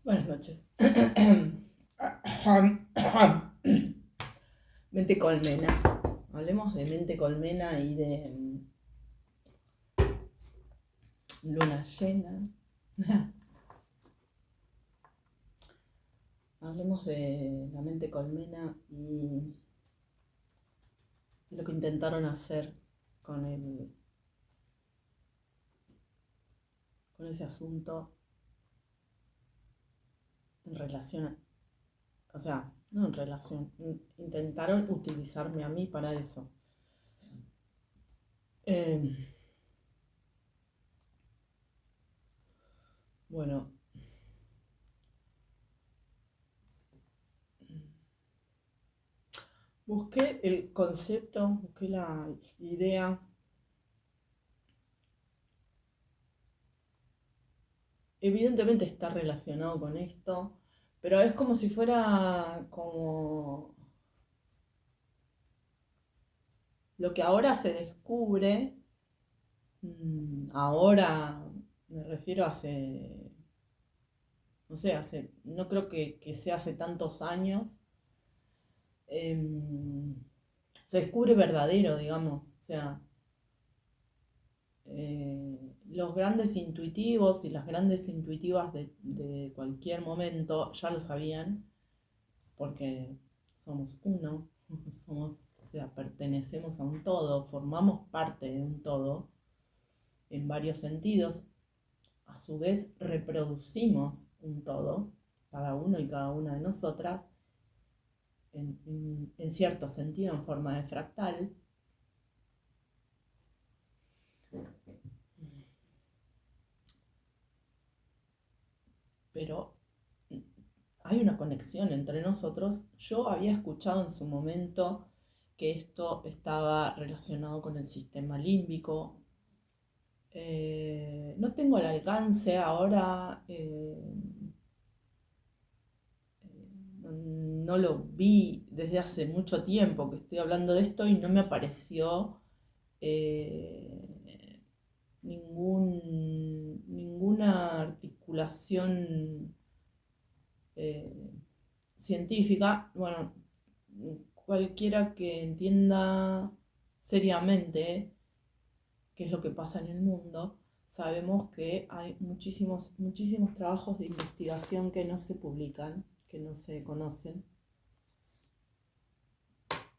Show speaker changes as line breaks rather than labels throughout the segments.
Buenas noches. Mente colmena. Hablemos de mente colmena y de luna llena. Hablemos de la mente colmena y lo que intentaron hacer con ese asunto en relación, o sea, no en relación, intentaron utilizarme a mí para eso. Bueno, busqué el concepto, busqué la idea. Evidentemente está relacionado con esto, pero es como si fuera como lo que ahora se descubre, ahora me refiero no sé, no creo que sea hace tantos años, se descubre verdadero, digamos, o sea, los grandes intuitivos y las grandes intuitivas de cualquier momento ya lo sabían, porque somos uno, o sea, pertenecemos a un todo, formamos parte de un todo en varios sentidos, a su vez reproducimos un todo, cada uno y cada una de nosotras, en cierto sentido en forma de fractal. Pero hay una conexión entre nosotros. Yo había escuchado en su momento que esto estaba relacionado con el sistema límbico. No tengo el alcance ahora, no lo vi desde hace mucho tiempo que estoy hablando de esto y no me apareció ninguna articulación eh, científica. Bueno, cualquiera que entienda seriamente qué es lo que pasa en el mundo, sabemos que hay muchísimos trabajos de investigación que no se publican, que no se conocen.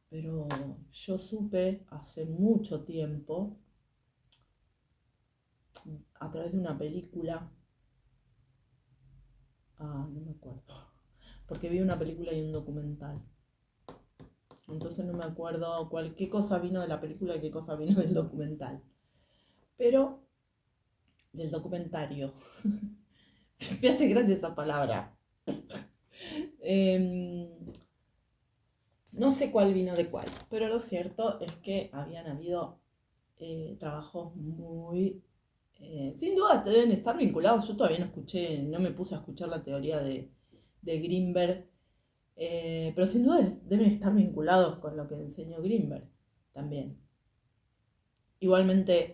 Pero yo supe hace mucho tiempo, a través de una película, no me acuerdo, porque vi una película y un documental. Entonces no me acuerdo qué cosa vino de la película y qué cosa vino del documental. Pero del documentario. Me hace gracia esa palabra. No sé cuál vino de cuál, pero lo cierto es que habían habido trabajos muy... sin duda deben estar vinculados. Yo todavía no escuché, no me puse a escuchar la teoría de Greenberg, pero sin duda deben estar vinculados con lo que enseñó Greenberg también. Igualmente,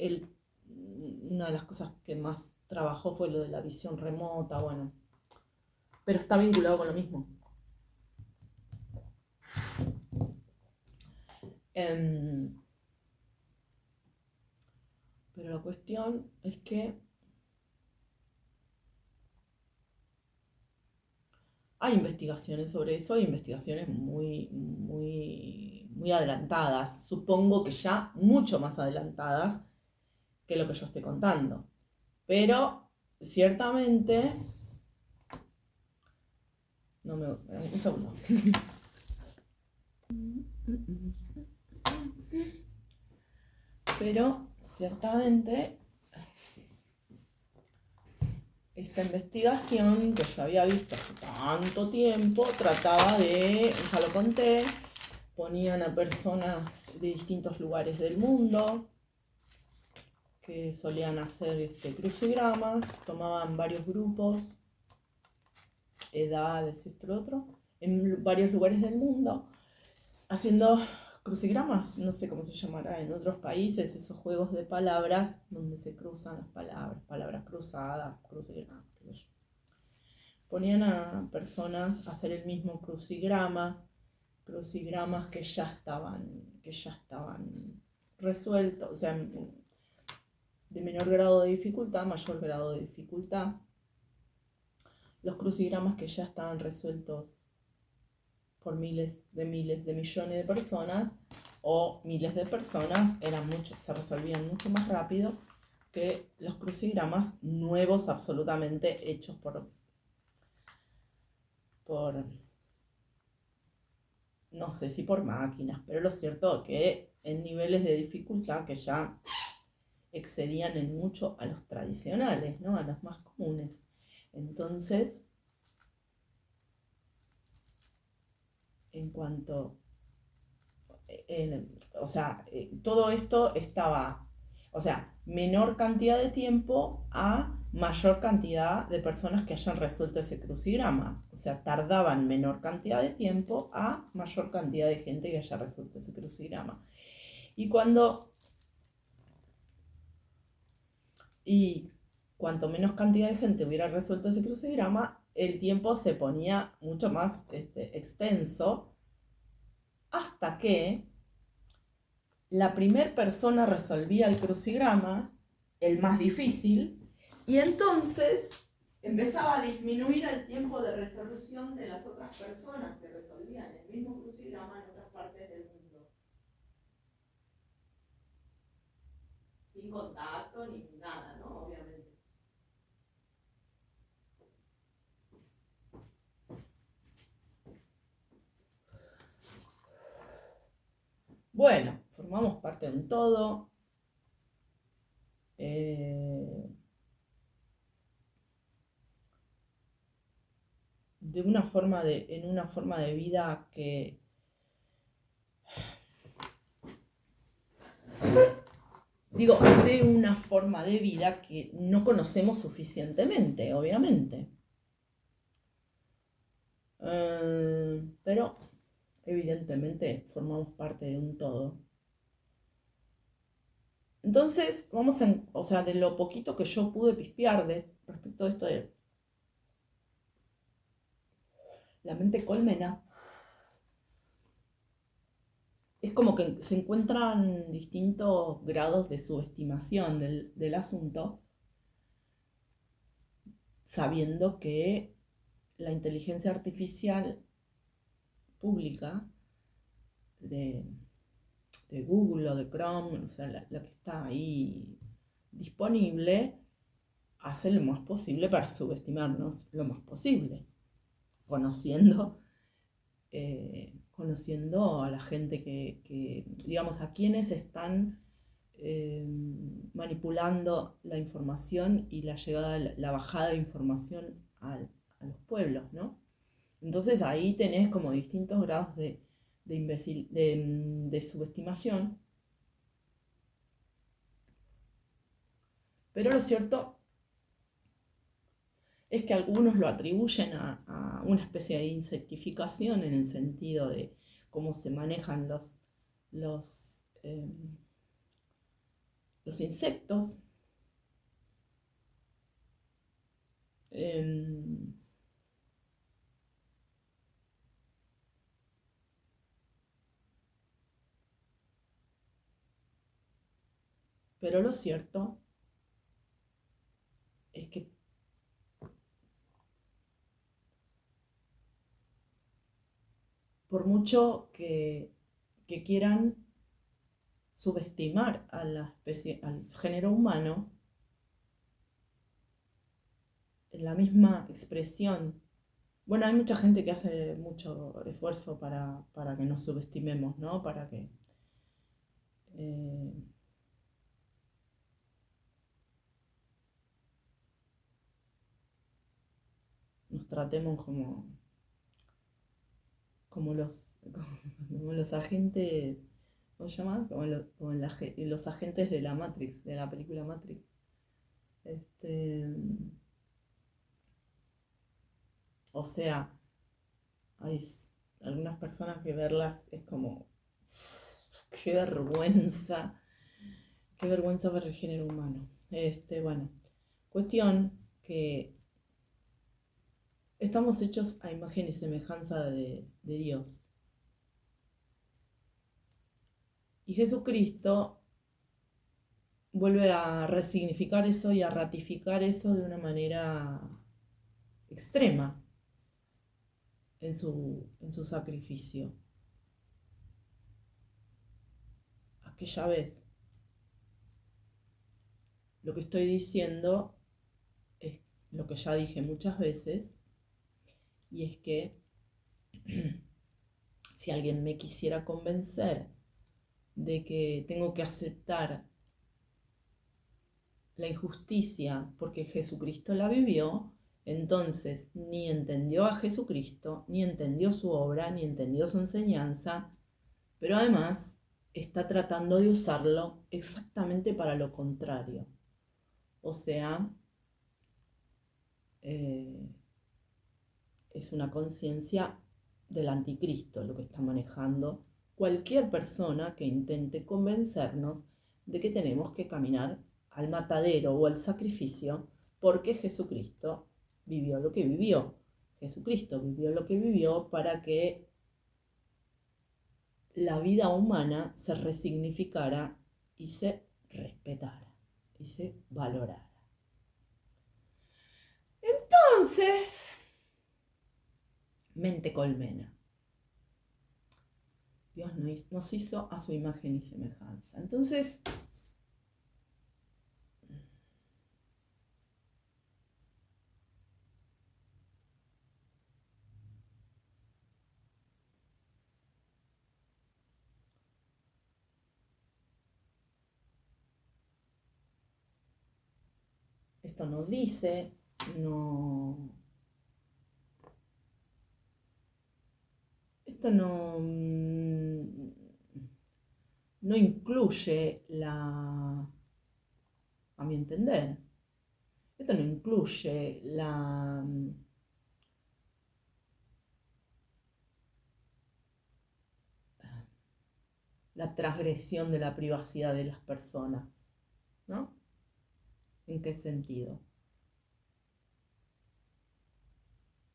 una de las cosas que más trabajó fue lo de la visión remota, bueno, pero está vinculado con lo mismo. Pero la cuestión es que hay investigaciones sobre eso, hay investigaciones muy adelantadas, supongo que ya mucho más adelantadas que lo que yo estoy contando. Pero ciertamente... No me... Un segundo. Pero ciertamente esta investigación que yo había visto hace tanto tiempo trataba de, ya lo conté, ponían a personas de distintos lugares del mundo que solían hacer crucigramas, tomaban varios grupos, edades, esto, lo otro, en varios lugares del mundo, haciendo crucigramas, no sé cómo se llamará en otros países, esos juegos de palabras donde se cruzan las palabras cruzadas, crucigramas, qué sé yo. ponían a personas a hacer el mismo crucigramas que ya estaban resueltos, o sea, de menor grado de dificultad, mayor grado de dificultad. Los crucigramas que ya estaban resueltos por miles de millones de personas o miles de personas se resolvían mucho más rápido que los crucigramas nuevos absolutamente hechos por no sé si por máquinas, pero lo cierto es que en niveles de dificultad que ya excedían en mucho a los tradicionales, ¿no? A los más comunes. Entonces, en cuanto, todo esto estaba, o sea, menor cantidad de tiempo a mayor cantidad de personas que hayan resuelto ese crucigrama. O sea, tardaban menor cantidad de tiempo a mayor cantidad de gente que haya resuelto ese crucigrama. Y cuanto menos cantidad de gente hubiera resuelto ese crucigrama, el tiempo se ponía mucho más extenso, hasta que la primera persona resolvía el crucigrama, el más difícil, y entonces empezaba a disminuir el tiempo de resolución de las otras personas que resolvían el mismo crucigrama en otras partes del mundo. Sin contacto ni nada, ¿no? Obviamente. Bueno, formamos parte de un todo. En una forma de vida que de una forma de vida que no conocemos suficientemente, obviamente. Pero evidentemente formamos parte de un todo. Entonces, de lo poquito que yo pude pispear respecto a esto de la mente colmena, es como que se encuentran distintos grados de subestimación del asunto, sabiendo que la inteligencia artificial pública de Google o de Chrome, o sea, la que está ahí disponible, hace lo más posible para subestimarnos lo más posible, conociendo a la gente que digamos, a quienes están manipulando la información y la bajada de información a los pueblos, ¿no? Entonces ahí tenés como distintos grados de subestimación. Pero lo cierto es que algunos lo atribuyen a una especie de insectificación, en el sentido de cómo se manejan los insectos. Pero lo cierto es que por mucho que quieran subestimar a la especie, al género humano, en la misma expresión. Bueno, hay mucha gente que hace mucho esfuerzo para que nos subestimemos, ¿no? Para que nos tratemos como los agentes, ¿cómo se llama? Como los agentes de la Matrix, de la película Matrix. O sea, hay algunas personas que verlas es como, qué vergüenza ver el género humano. Bueno, cuestión que estamos hechos a imagen y semejanza de Dios. Y Jesucristo vuelve a resignificar eso y a ratificar eso de una manera extrema en su sacrificio. Aquella vez, lo que estoy diciendo es lo que ya dije muchas veces, y es que si alguien me quisiera convencer de que tengo que aceptar la injusticia porque Jesucristo la vivió, entonces ni entendió a Jesucristo, ni entendió su obra, ni entendió su enseñanza, pero además está tratando de usarlo exactamente para lo contrario. O sea, es una conciencia del anticristo lo que está manejando cualquier persona que intente convencernos de que tenemos que caminar al matadero o al sacrificio porque Jesucristo vivió lo que vivió. Jesucristo vivió lo que vivió para que la vida humana se resignificara y se respetara y se valorara. Entonces, mente colmena. Dios nos hizo a su imagen y semejanza. Entonces, esto nos dice, esto no incluye a mi entender, esto no incluye la transgresión de la privacidad de las personas, ¿no? ¿En qué sentido?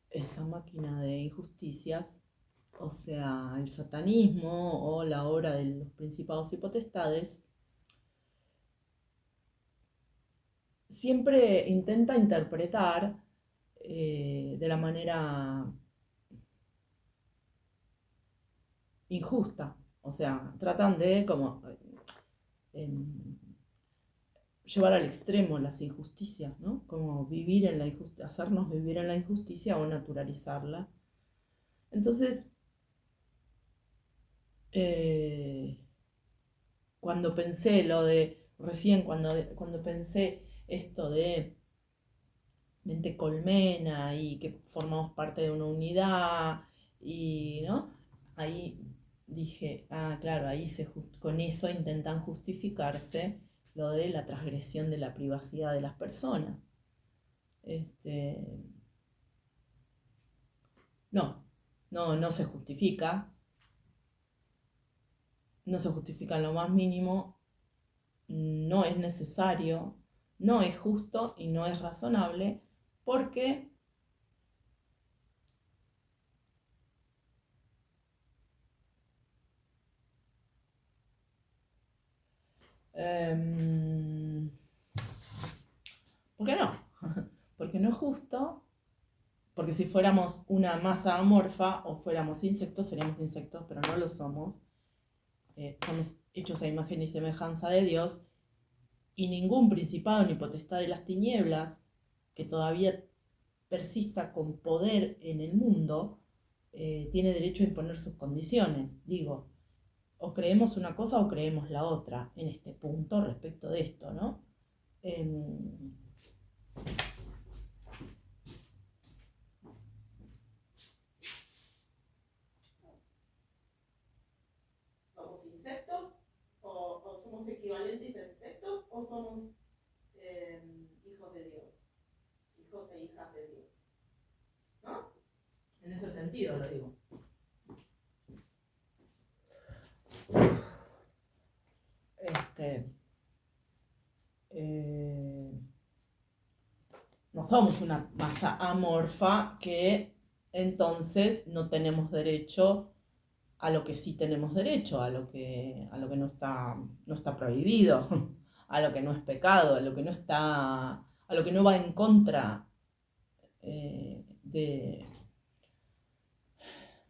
Esa máquina de injusticias, o sea, el satanismo o la obra de los principados y potestades, siempre intenta interpretar de la manera injusta. O sea, tratan de como llevar al extremo las injusticias, ¿no? Como vivir en la injusticia, hacernos vivir en la injusticia o naturalizarla. Entonces, cuando pensé recién cuando pensé esto de mente colmena y que formamos parte de una unidad, y, ¿no? Ahí dije, claro, ahí con eso intentan justificarse lo de la transgresión de la privacidad de las personas. No se justifica, no se justifica en lo más mínimo, no es necesario, no es justo y no es razonable, porque ¿por qué no? Porque no es justo, porque si fuéramos una masa amorfa o fuéramos insectos, seríamos insectos, pero no lo somos. Somos hechos a imagen y semejanza de Dios, y ningún principado ni potestad de las tinieblas que todavía persista con poder en el mundo tiene derecho a imponer sus condiciones. Digo, o creemos una cosa o creemos la otra en este punto respecto de esto, ¿no? ¿Somos insectos o somos equivalentes a insectos o somos hijos de Dios, hijos e hijas de Dios? ¿No? En ese sentido lo digo. No somos una masa amorfa que entonces no tenemos derecho a lo que sí tenemos derecho, a lo que no está prohibido, a lo que no es pecado, a lo que no va en contra de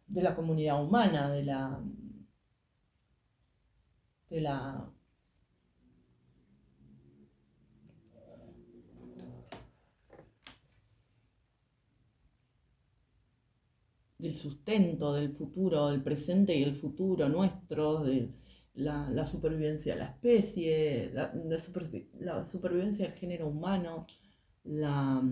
la comunidad humana, de la del sustento, del futuro, del presente y el futuro nuestro, de la supervivencia de la especie, la supervivencia del género humano, la,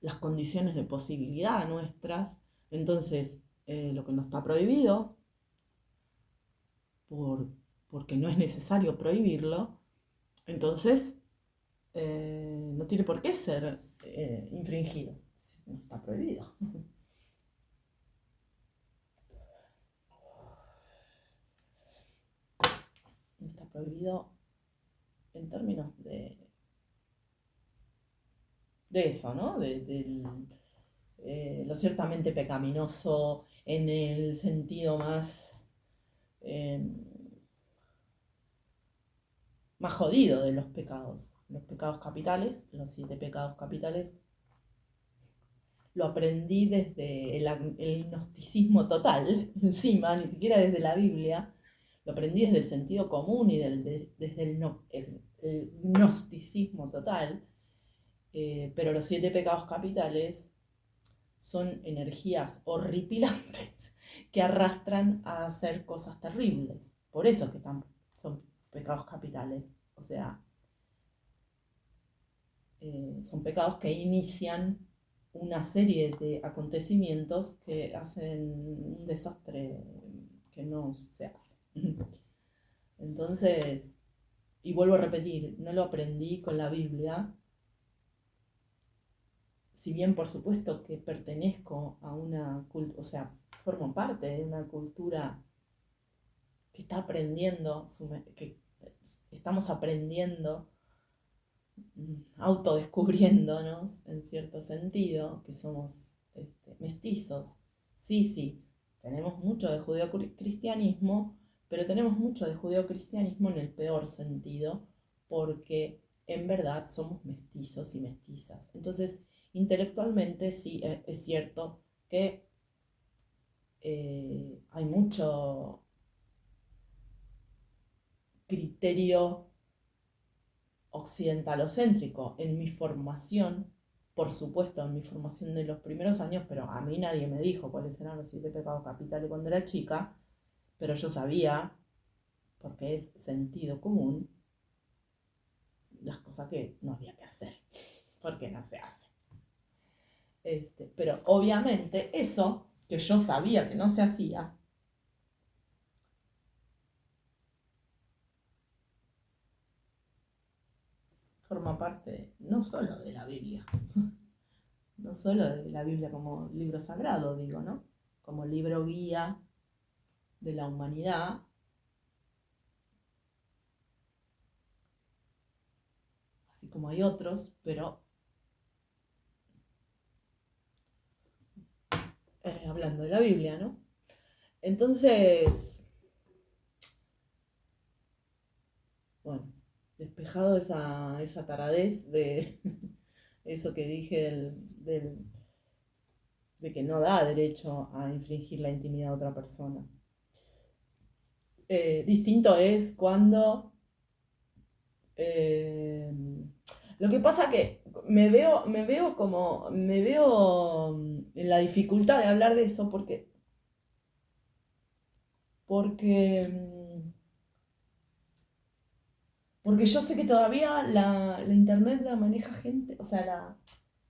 las condiciones de posibilidad nuestras. Entonces, lo que no está prohibido, porque no es necesario prohibirlo, entonces no tiene por qué ser infringido. No está prohibido. No está prohibido en términos de eso, ¿no? Lo ciertamente pecaminoso en el sentido más jodido de los pecados. Los pecados capitales, los 7 pecados capitales, lo aprendí desde el gnosticismo total, encima, ni siquiera desde la Biblia, lo aprendí desde el sentido común y desde el gnosticismo total, pero los 7 pecados capitales son energías horripilantes que arrastran a hacer cosas terribles. Por eso es que son pecados capitales. O sea, son pecados que inician una serie de acontecimientos que hacen un desastre que no se hace. Entonces, y vuelvo a repetir, no lo aprendí con la Biblia, si bien por supuesto que pertenezco a una cultura, o sea, formo parte de una cultura que está aprendiendo, que estamos aprendiendo, autodescubriéndonos en cierto sentido, que somos mestizos. Sí, tenemos mucho de judeocristianismo, pero tenemos mucho de judeocristianismo en el peor sentido, porque en verdad somos mestizos y mestizas. Entonces, intelectualmente sí es cierto que hay mucho criterio occidentalocéntrico en mi formación, por supuesto en mi formación de los primeros años, pero a mí nadie me dijo cuáles eran los 7 pecados capitales cuando era chica, pero yo sabía, porque es sentido común, las cosas que no había que hacer, porque no se hace. Pero obviamente eso que yo sabía que no se hacía, forma parte no solo de la Biblia, no solo de la Biblia como libro sagrado, digo, ¿no? Como libro guía de la humanidad, así como hay otros, pero hablando de la Biblia, ¿no? Entonces, bueno, despejado esa taradez de eso que dije de que no da derecho a infringir la intimidad de otra persona. Distinto es cuando lo que pasa que me veo en la dificultad de hablar de eso porque, porque yo sé que todavía la internet la maneja gente, o sea, la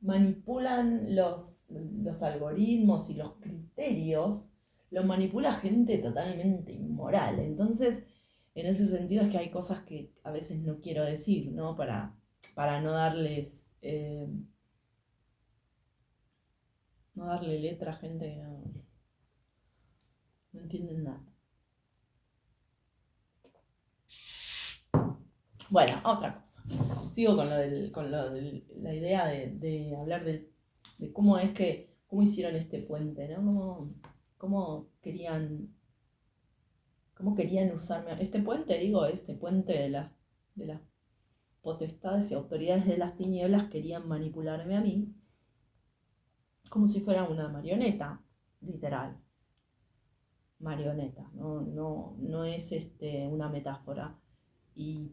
manipulan los algoritmos y los criterios, los manipula gente totalmente inmoral. Entonces, en ese sentido es que hay cosas que a veces no quiero decir, ¿no? Para no darle letra a gente que no entienden nada. Bueno, otra cosa. sigo con la idea de hablar de cómo cómo hicieron este puente, ¿no? Cómo querían usarme. Este puente, digo, este puente de las potestades y autoridades de las tinieblas querían manipularme a mí como si fuera una marioneta, literal. Marioneta, no es una metáfora. Y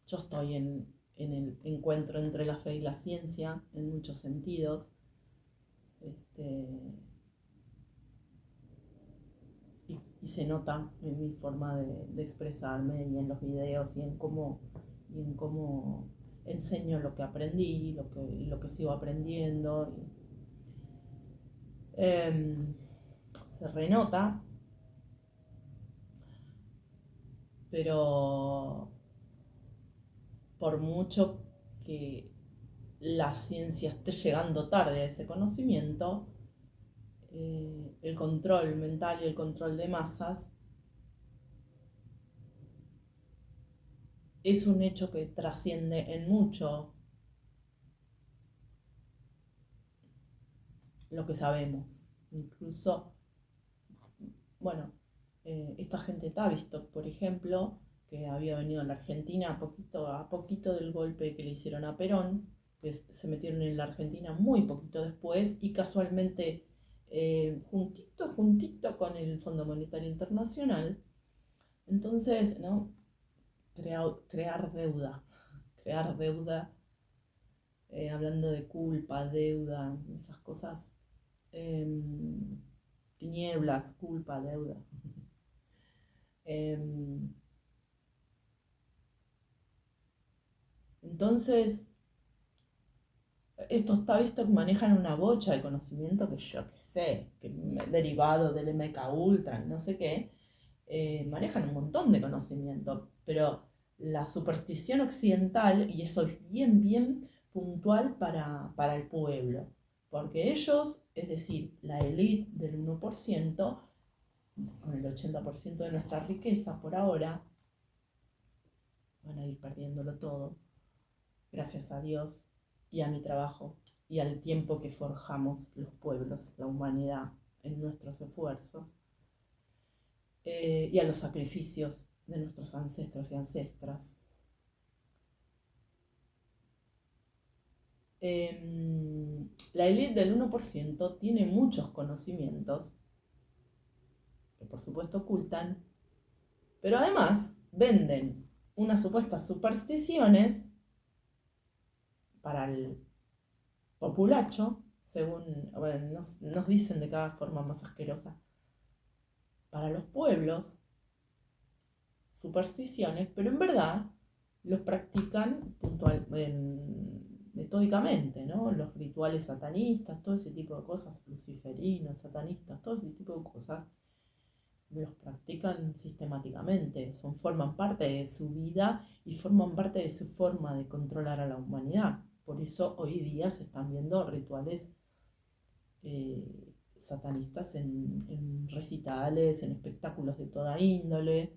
yo estoy en el encuentro entre la fe y la ciencia en muchos sentidos. Y se nota en mi forma de expresarme y en los videos y en cómo enseño lo que aprendí y lo que sigo aprendiendo. Se renota, pero por mucho que la ciencia esté llegando tarde a ese conocimiento, el control mental y el control de masas es un hecho que trasciende en mucho lo que sabemos. Incluso, bueno, esta gente Tavistock, por ejemplo, que había venido a la Argentina a poquito del golpe que le hicieron a Perón, que se metieron en la Argentina muy poquito después y casualmente juntito con el Fondo Monetario Internacional. Entonces, ¿no? Crear deuda, hablando de culpa, deuda, esas cosas, tinieblas, culpa, deuda. Entonces, estos Tavistock manejan una bocha de conocimiento que yo qué sé, que derivado del MK Ultra, no sé qué, manejan un montón de conocimiento, pero la superstición occidental, y eso es bien puntual para el pueblo, porque ellos, es decir, la élite del 1%, con el 80% de nuestra riqueza por ahora, van a ir perdiéndolo todo, gracias a Dios y a mi trabajo y al tiempo que forjamos los pueblos, la humanidad, en nuestros esfuerzos, y a los sacrificios de nuestros ancestros y ancestras. La élite del 1% tiene muchos conocimientos que por supuesto ocultan, pero además venden unas supuestas supersticiones para el populacho, según, bueno, nos dicen de cada forma más asquerosa, para los pueblos, supersticiones, pero en verdad los practican metódicamente, ¿no? Los rituales satanistas, todo ese tipo de cosas, luciferinos, satanistas, todo ese tipo de cosas, los practican sistemáticamente, forman parte de su vida y forman parte de su forma de controlar a la humanidad. Por eso hoy día se están viendo rituales satanistas en recitales, en espectáculos de toda índole.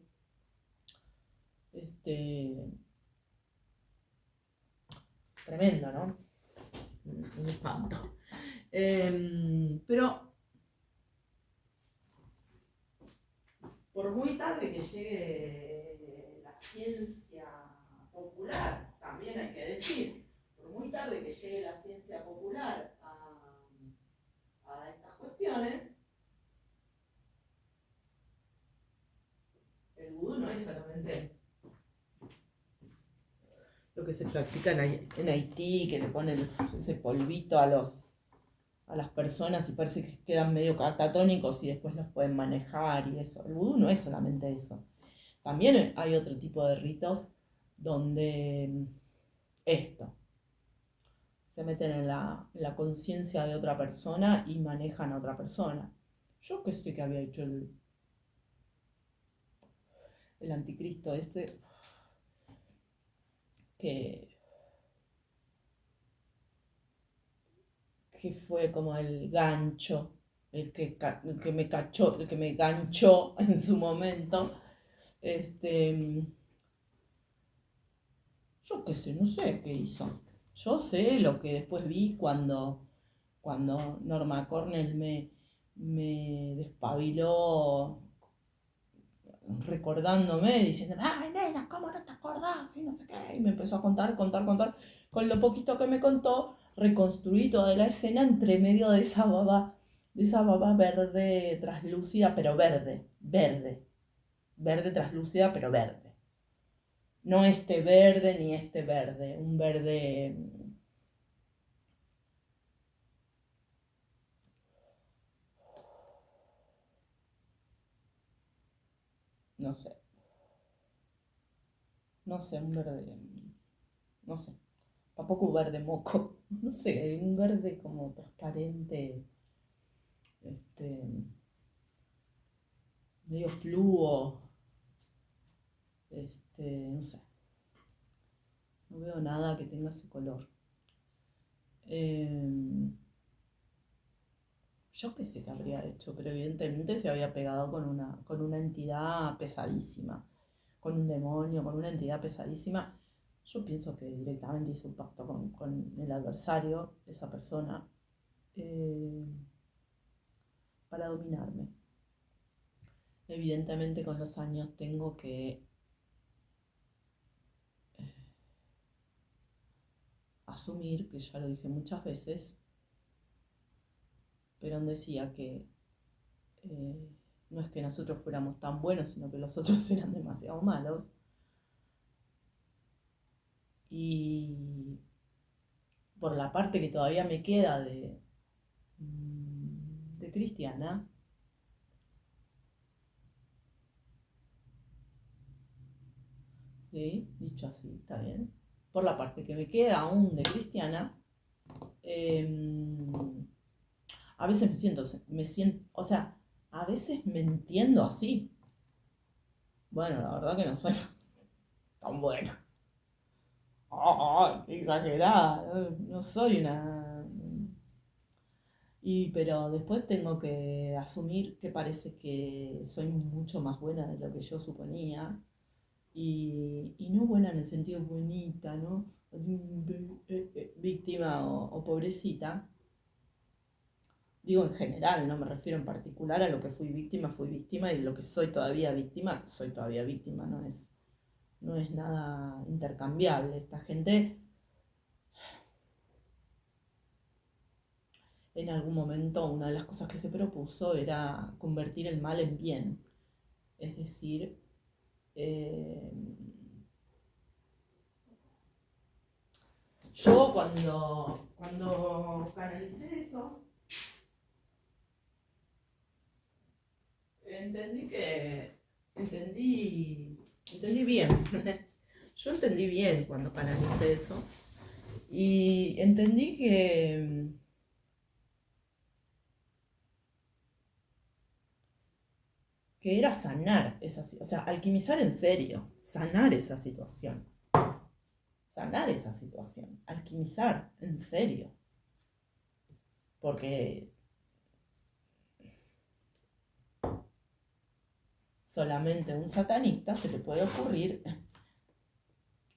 Tremendo, ¿no? Un espanto. Pero por muy tarde que llegue la ciencia popular, también hay que decir, por muy tarde que llegue la ciencia popular a estas cuestiones, el vudú no es solamente lo que se practica en Haití, que le ponen ese polvito a las personas y parece que quedan medio catatónicos y después los pueden manejar y eso. El vudú no es solamente eso. También hay otro tipo de ritos donde se meten en la conciencia de otra persona y manejan a otra persona. Yo que sé que había hecho el anticristo que fue como el gancho, el que me cachó, el que me ganchó en su momento, Yo qué sé, no sé qué hizo. Yo sé lo que después vi cuando Norma Cornell me despabiló recordándome, diciendo, ay, nena, ¿cómo no te acordás? Y no sé qué. Y me empezó a contar. Con lo poquito que me contó, reconstruí toda la escena entre medio de esa baba verde traslúcida, pero verde traslúcida, pero verde. No este verde ni este verde, un verde, no sé, un verde, no sé, tampoco un verde moco, no sé, un verde como transparente, este, medio fluo, no sé, no veo nada que tenga ese color. Eh, yo qué sé qué habría hecho, pero evidentemente se había pegado con una entidad pesadísima, con un demonio, con una entidad pesadísima. Yo pienso que directamente hizo un pacto con el adversario, esa persona, eh, para dominarme. Evidentemente con los años tengo que asumir, que ya lo dije muchas veces, Perón decía que eh, no es que nosotros fuéramos tan buenos, sino que los otros eran demasiado malos. Y por la parte que todavía me queda de cristiana, ¿sí? Dicho así, está bien. Por la parte que me queda aún de cristiana, a veces o sea, a veces me entiendo así. Bueno, la verdad que no soy tan buena. ¡Oh, qué exagerada! No soy una... pero después tengo que asumir que parece que soy mucho más buena de lo que yo suponía. Y no buena en el sentido bonita, ¿no? Víctima o pobrecita. Digo en general, no me refiero en particular a lo que fui víctima y lo que soy todavía víctima, no es nada intercambiable. Esta gente en algún momento una de las cosas que se propuso era convertir el mal en bien. Es decir, eh, yo cuando canalicé eso, entendí bien. Yo entendí bien cuando canalicé eso y entendí que era sanar o sea, alquimizar en serio, sanar esa situación, alquimizar en serio, porque solamente a un satanista se le puede ocurrir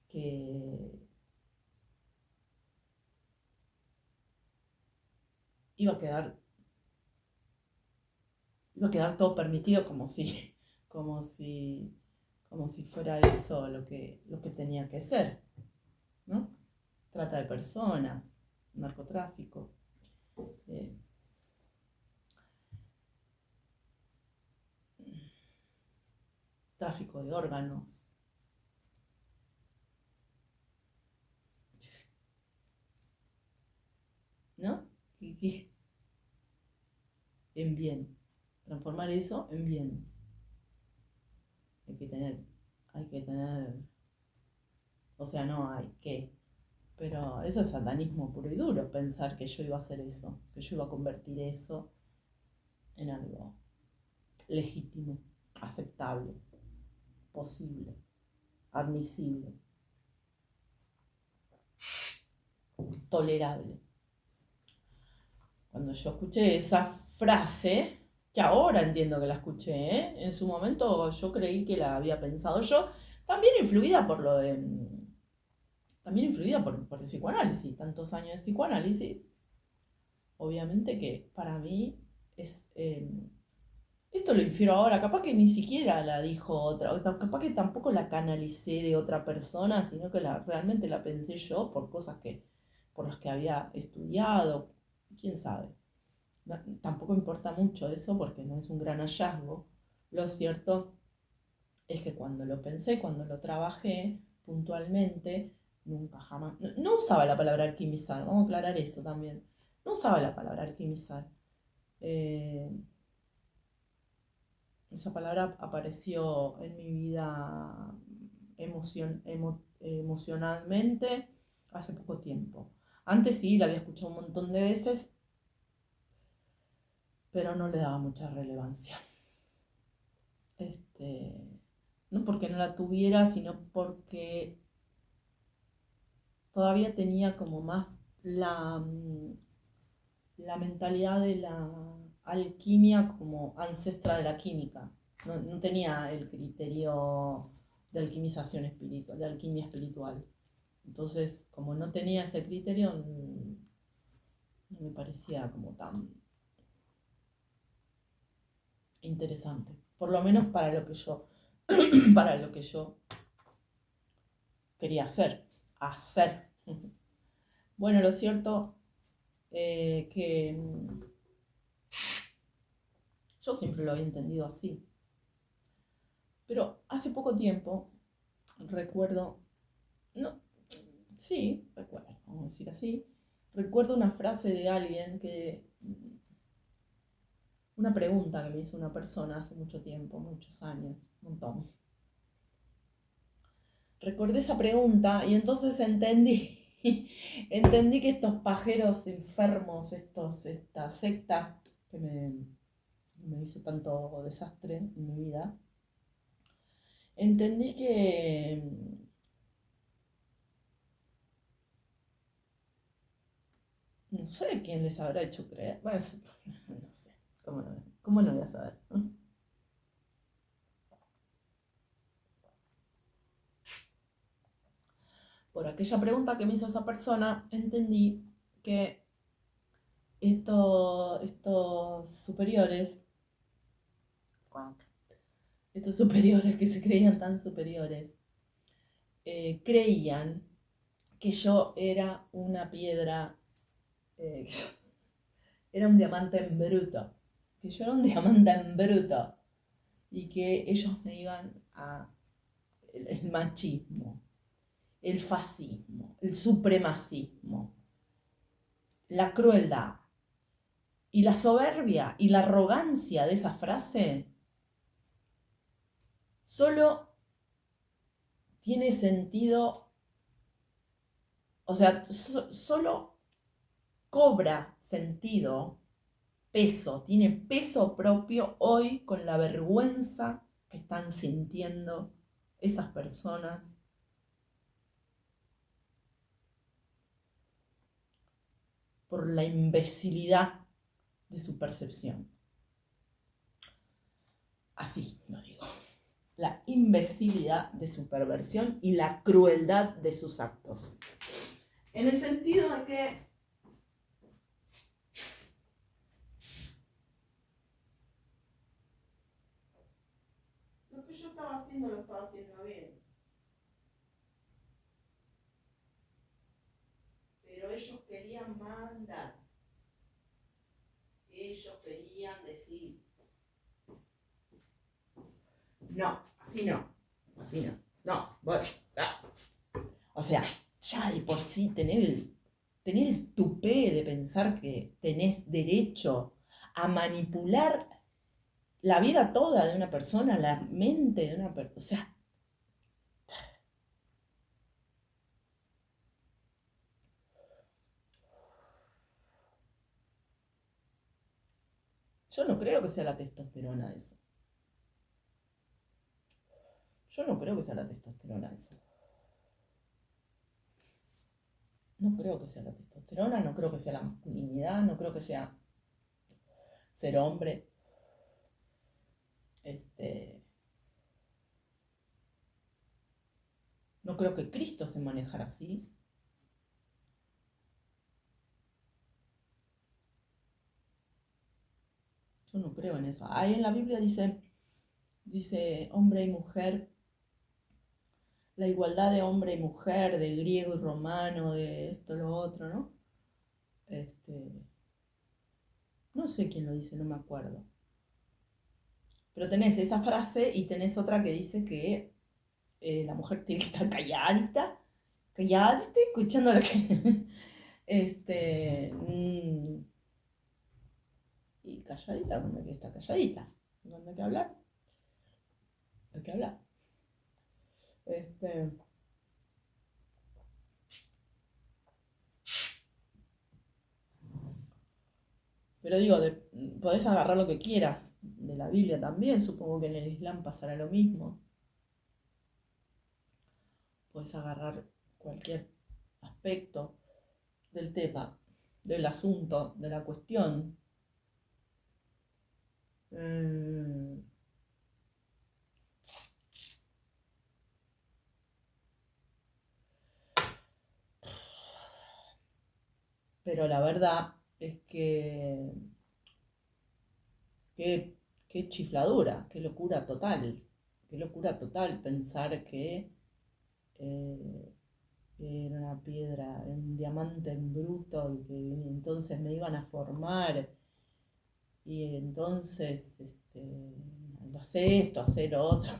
que iba a quedar, iba a quedar todo permitido como si, como si fuera eso lo que tenía que ser, ¿no? Trata de personas, narcotráfico, eh, tráfico de órganos. ¿No? En bien. Transformar eso en bien. Hay que tener, o sea, no hay que. Pero eso es satanismo puro y duro, pensar que yo iba a hacer eso, que yo iba a convertir eso en algo legítimo, aceptable, posible, admisible, tolerable. Cuando yo escuché esa frase, que ahora entiendo que la escuché, ¿eh? En su momento yo creí que la había pensado yo, también influida por lo de también influida por el psicoanálisis, tantos años de psicoanálisis, obviamente que para mí es... esto lo infiero ahora, capaz que ni siquiera la dijo otra, capaz que tampoco la canalicé de otra persona, sino que realmente la pensé yo por cosas por las que había estudiado, quién sabe. Tampoco importa mucho eso porque no es un gran hallazgo. Lo cierto es que cuando lo pensé, cuando lo trabajé puntualmente, nunca jamás, no usaba la palabra alquimizar, vamos a aclarar eso también, no usaba la palabra alquimizar. Esa palabra apareció en mi vida emocionalmente hace poco tiempo. Antes sí, la había escuchado un montón de veces, pero no le daba mucha relevancia. No porque no la tuviera, sino porque todavía tenía como más la mentalidad de la alquimia como ancestra de la química. No tenía el criterio de alquimización espiritual, de alquimia espiritual. Entonces, como no tenía ese criterio, no me parecía como tan interesante. Por lo menos para lo que yo, para lo que yo quería hacer. Bueno, lo cierto que yo siempre lo había entendido así. Pero hace poco tiempo recuerdo, no, sí, recuerdo, vamos a decir así, recuerdo una frase de alguien una pregunta que me hizo una persona hace mucho tiempo, muchos años, un montón. Recordé esa pregunta y entonces entendí que estos pajeros enfermos, esta secta que me hizo tanto desastre en mi vida, entendí que no sé quién les habrá hecho creer. Bueno, no sé, ¿cómo no voy a saber? Por aquella pregunta que me hizo esa persona, entendí que estos superiores, que se creían tan superiores, creían que yo era una piedra, que yo era un diamante en bruto, que yo era un diamante en bruto y que ellos me iban a el machismo, el fascismo, el supremacismo, la crueldad y la soberbia y la arrogancia de esa frase solo tiene sentido, o sea, solo cobra sentido, peso, tiene peso propio hoy con la vergüenza que están sintiendo esas personas por la imbecilidad de su percepción. Así lo digo. La imbecilidad de su perversión y la crueldad de sus actos. En el sentido de que lo que yo estaba haciendo lo estaba haciendo bien. Pero ellos querían mandar. Ellos querían decir. No, así no. Así no. No, bueno. O sea, ya de por sí tener el tupé de pensar que tenés derecho a manipular la vida toda de una persona, la mente de una persona. O sea, yo no creo que sea la testosterona eso. Yo no creo que sea la testosterona eso. No creo que sea la testosterona, no creo que sea la masculinidad, no creo que sea ser hombre. No creo que Cristo se hacen manejar así. Yo no creo en eso. Ahí en la Biblia dice hombre y mujer, la igualdad de hombre y mujer, de griego y romano, de esto, lo otro, ¿no? No sé quién lo dice, no me acuerdo. Pero tenés esa frase y tenés otra que dice que la mujer tiene que estar calladita, escuchando lo que... y calladita cuando hay que estar calladita. Cuando hay que hablar, hay que hablar. Pero digo, podés agarrar lo que quieras de la Biblia también, supongo que en el Islam pasará lo mismo. Podés agarrar cualquier aspecto del tema, del asunto, de la cuestión. Pero la verdad es qué chifladura, qué locura total pensar que era una piedra, un diamante en bruto y que entonces me iban a formar y entonces hacer esto, hacer otro,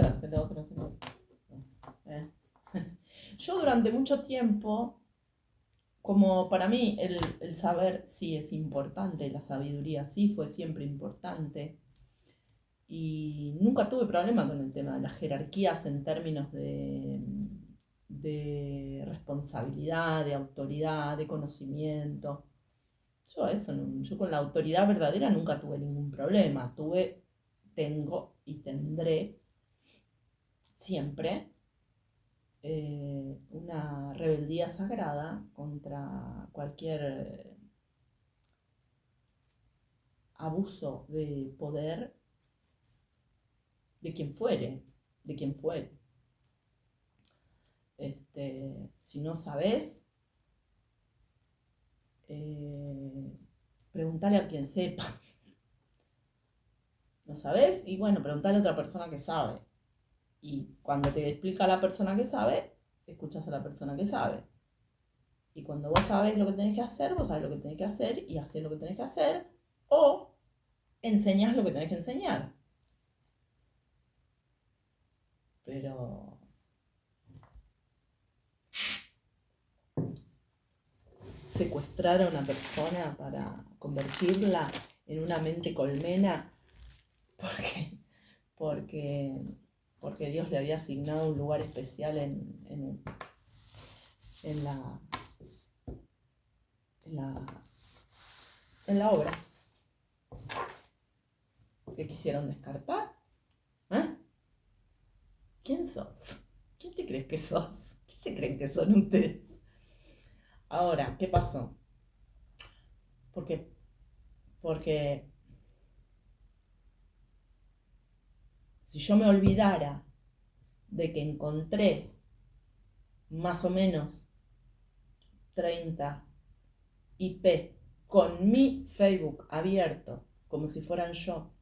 hacer otro. Yo durante mucho tiempo, como para mí el saber sí es importante, la sabiduría sí fue siempre importante, y nunca tuve problema con el tema de las jerarquías en términos de responsabilidad, de autoridad, de conocimiento. Yo con la autoridad verdadera nunca tuve ningún problema. Tengo y tendré siempre una rebeldía sagrada contra cualquier abuso de poder de quien fuere. Si no sabes, preguntale a quien sepa. ¿No sabes? Y bueno, preguntale a otra persona que sabe. Y cuando te explica la persona que sabe, escuchas a la persona que sabe. Y cuando vos sabés lo que tenés que hacer, vos sabés lo que tenés que hacer y haces lo que tenés que hacer, o enseñás lo que tenés que enseñar. Pero secuestrar a una persona para convertirla en una mente colmena porque Dios le había asignado un lugar especial en la obra que quisieron descartar. ¿Eh? ¿Quién sos? ¿Quién te crees que sos? ¿Qué se creen que son ustedes? Ahora, ¿qué pasó? Porque si yo me olvidara de que encontré más o menos 30 IP con mi Facebook abierto, como si fueran yo,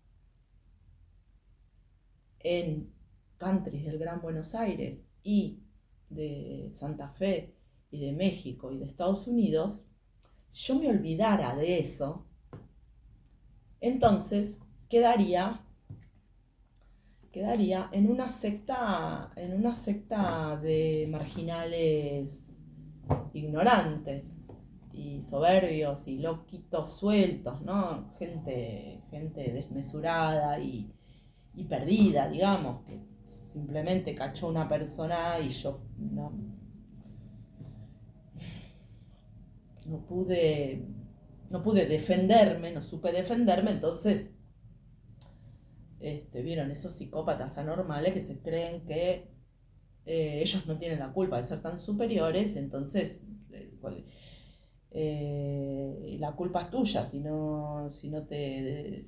en countries del Gran Buenos Aires y de Santa Fe y de México y de Estados Unidos, si yo me olvidara de eso, entonces quedaría en una secta de marginales ignorantes y soberbios y loquitos sueltos, ¿no? Gente desmesurada y perdida, digamos, que simplemente cachó una persona y yo no pude defenderme, no supe defenderme, entonces vieron esos psicópatas anormales que se creen que ellos no tienen la culpa de ser tan superiores, entonces la culpa es tuya si no te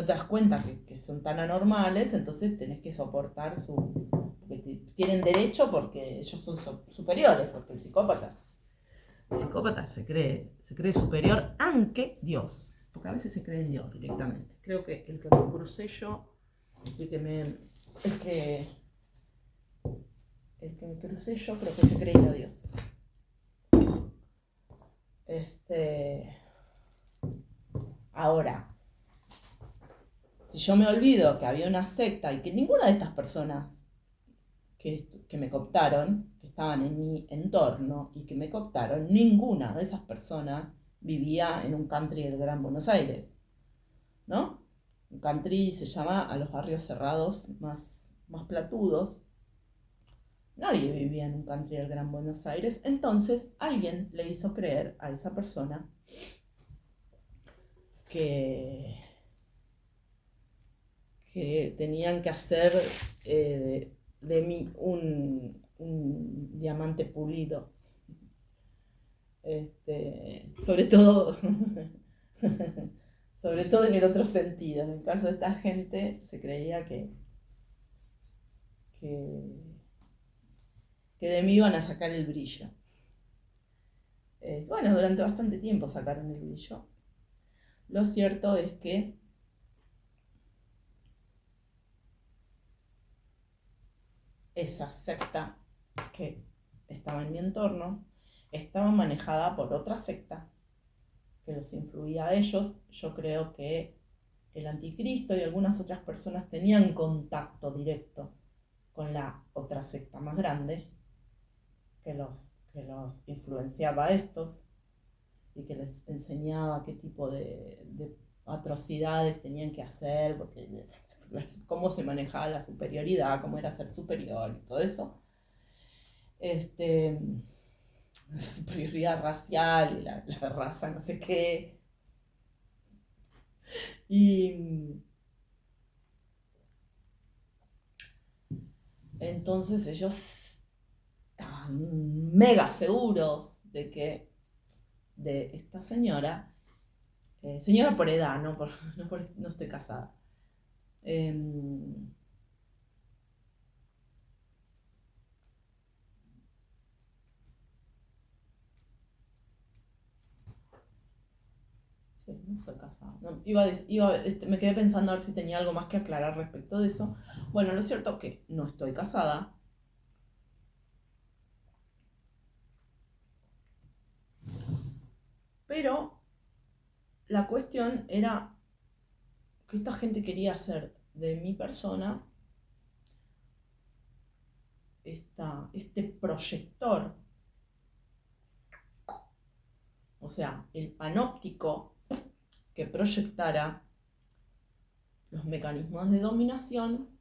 das cuenta que son tan anormales, entonces tenés que soportar porque tienen derecho porque ellos son superiores, porque el psicópata se cree superior ante Dios, porque a veces se cree en Dios directamente. Creo que el que me crucé yo, el que me crucé yo, creo que se creía a Dios. Ahora, si yo me olvido que había una secta y que ninguna de estas personas que me cooptaron, que estaban en mi entorno y que me cooptaron, ninguna de esas personas vivía en un country del Gran Buenos Aires, ¿no? Un country se llama a los barrios cerrados más platudos. Nadie vivía en un country del Gran Buenos Aires, entonces alguien le hizo creer a esa persona que tenían que hacer de mí un diamante pulido. Sobre todo en el otro sentido. En el caso de esta gente se creía que de mí iban a sacar el brillo. Bueno, durante bastante tiempo sacaron el brillo. Lo cierto es que esa secta que estaba en mi entorno estaba manejada por otra secta que los influía a ellos. Yo creo que el anticristo y algunas otras personas tenían contacto directo con la otra secta más grande que los influenciaba a estos y que les enseñaba qué tipo de atrocidades tenían que hacer, porque cómo se manejaba la superioridad, cómo era ser superior y todo eso. La superioridad racial y la raza no sé qué. Y entonces ellos estaban mega seguros de esta señora, señora por edad, no estoy casada, sí, no estoy casada. No, me quedé pensando a ver si tenía algo más que aclarar respecto de eso. Bueno, lo cierto es que no estoy casada. Pero la cuestión era que esta gente quería hacer de mi persona este proyector, o sea, el panóptico que proyectara los mecanismos de dominación,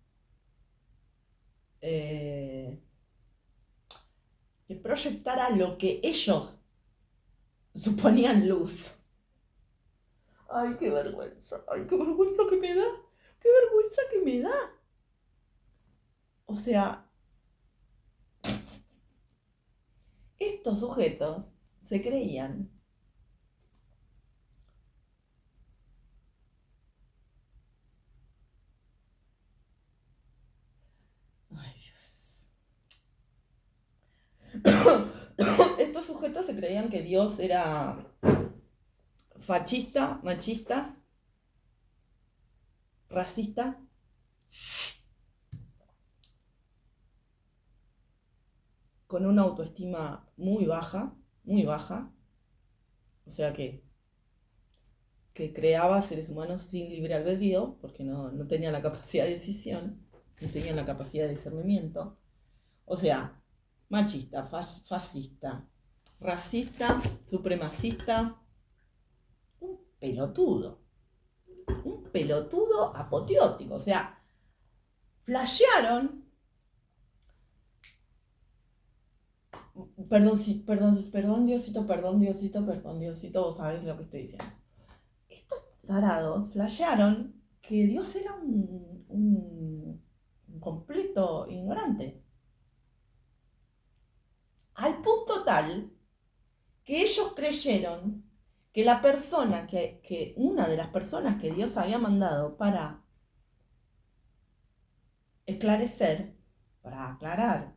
que proyectara lo que ellos suponían luz. Ay, qué vergüenza que me da, qué vergüenza que me da. O sea, estos sujetos se creían estos sujetos se creían que Dios era fascista, machista, racista, con una autoestima muy baja, o sea que creaba seres humanos sin libre albedrío, porque no tenían la capacidad de decisión, no tenían la capacidad de discernimiento, o sea, machista, fascista, racista, supremacista, un pelotudo apoteótico, o sea, flashearon. Perdón, Diosito, vos sabés lo que estoy diciendo. Estos tarados flashearon que Dios era un completo ignorante. Al punto tal que ellos creyeron que la persona, que una de las personas que Dios había mandado para esclarecer para aclarar,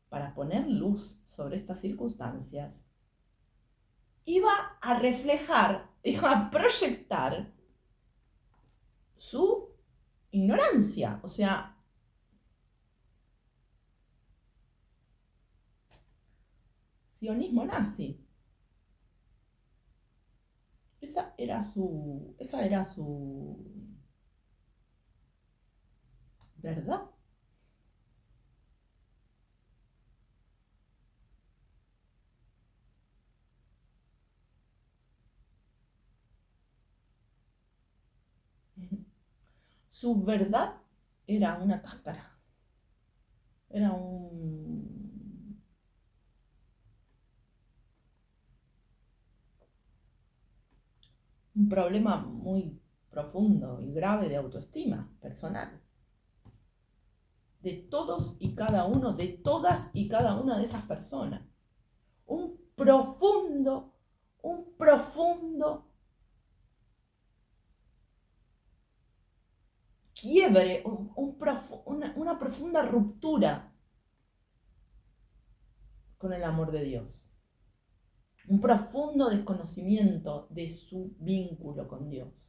para poner luz sobre estas circunstancias, iba a reflejar, iba a proyectar su ignorancia, o sea, sionismo nazi. Esa era su verdad. Su verdad era una cáscara. Era un problema muy profundo y grave de autoestima personal. De todos y cada uno, de todas y cada una de esas personas. Un profundo quiebre, una profunda ruptura con el amor de Dios. Un profundo desconocimiento de su vínculo con Dios.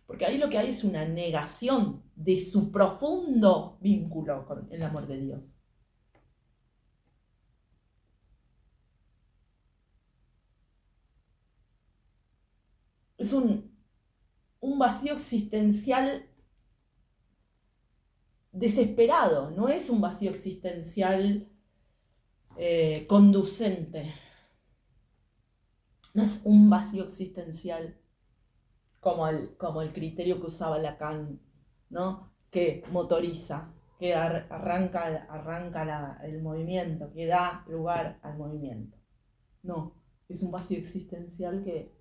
Porque ahí lo que hay es una negación de su profundo vínculo con el amor de Dios. Es un vacío existencial desesperado, no es un vacío existencial conducente. No es un vacío existencial como el criterio que usaba Lacan, ¿no? Que motoriza, que arranca el movimiento, que da lugar al movimiento. No, es un vacío existencial que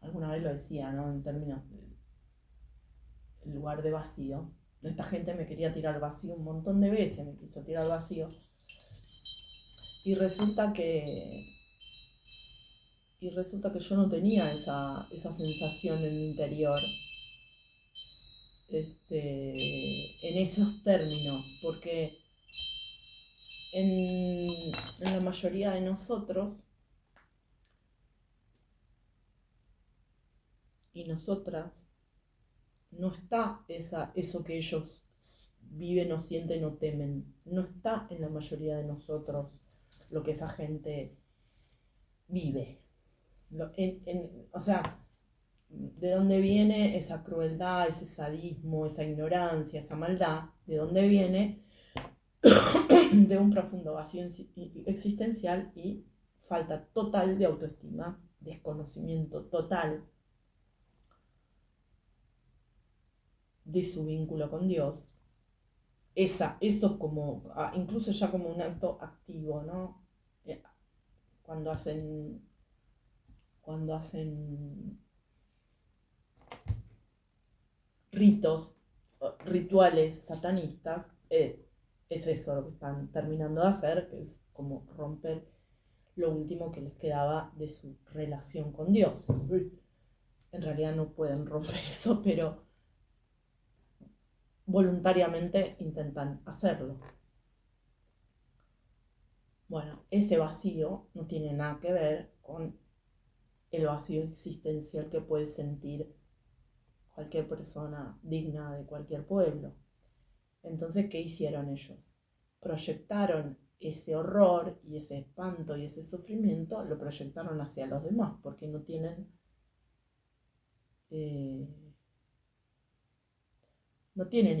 alguna vez lo decía, ¿no? En términos del lugar de vacío. Esta gente me quería tirar al vacío un montón de veces, me quiso tirar al vacío. Y resulta que yo no tenía esa sensación en mi interior, en esos términos, porque en la mayoría de nosotros y nosotras no está eso que ellos viven o sienten o temen. No está en la mayoría de nosotros lo que esa gente vive. O sea, ¿de dónde viene esa crueldad, ese sadismo, esa ignorancia, esa maldad? ¿De dónde viene? De un profundo vacío existencial y falta total de autoestima, desconocimiento total de su vínculo con Dios. Eso como, incluso ya como un acto activo, ¿no? Cuando hacen rituales satanistas, es eso lo que están terminando de hacer, que es como romper lo último que les quedaba de su relación con Dios. En realidad no pueden romper eso, pero voluntariamente intentan hacerlo. Bueno, ese vacío no tiene nada que ver con el vacío existencial que puede sentir cualquier persona digna de cualquier pueblo. Entonces, ¿qué hicieron ellos? Proyectaron ese horror y ese espanto y ese sufrimiento, lo proyectaron hacia los demás, porque no tienen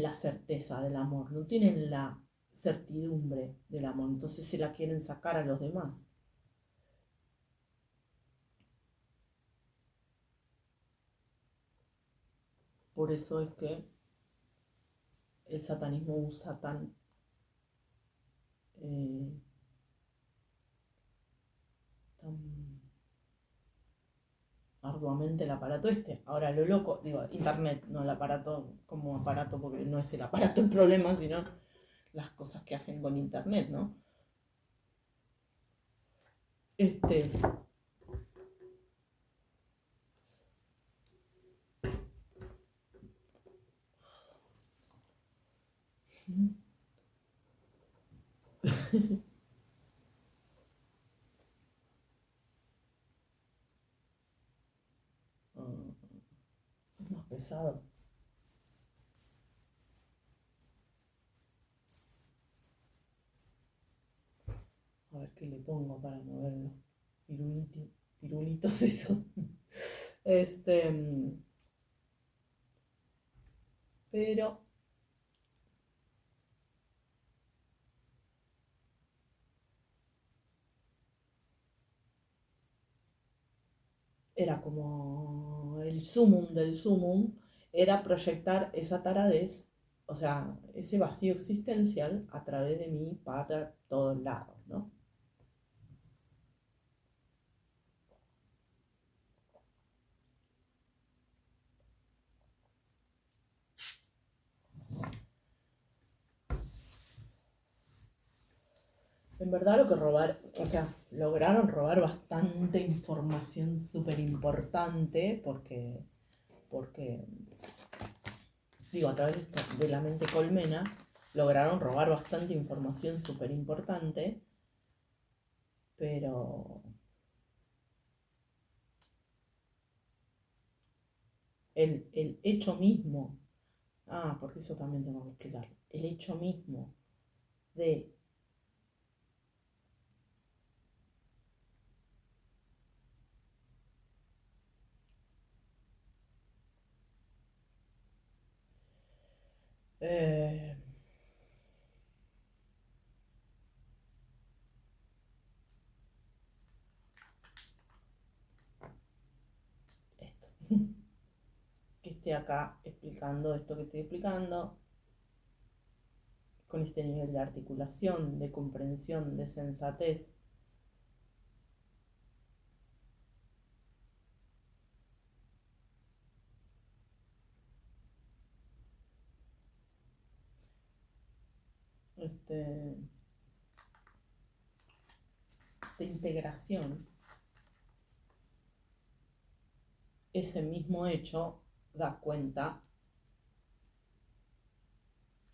la certeza del amor, no tienen la certidumbre del amor, entonces se la quieren sacar a los demás. Por eso es que el satanismo usa tan arduamente el aparato este. Ahora lo loco, digo, internet, no el aparato como aparato, porque no es el aparato el problema, sino las cosas que hacen con internet, ¿no? Ah, es más pesado. A ver qué le pongo para moverlo. Pirulitos eso. Este, pero era como el sumum del sumum, era proyectar esa taradez, o sea, ese vacío existencial a través de mí para todos lados, ¿no? En verdad lo que robar, o sea, lograron robar bastante información súper importante porque, digo, a través de la mente colmena, lograron robar bastante información súper importante, pero el hecho mismo, porque eso también tengo que explicarlo, el hecho mismo de eh, esto, que esté acá explicando esto que estoy explicando, con este nivel de articulación, de comprensión, de sensatez, este, de integración, ese mismo hecho da cuenta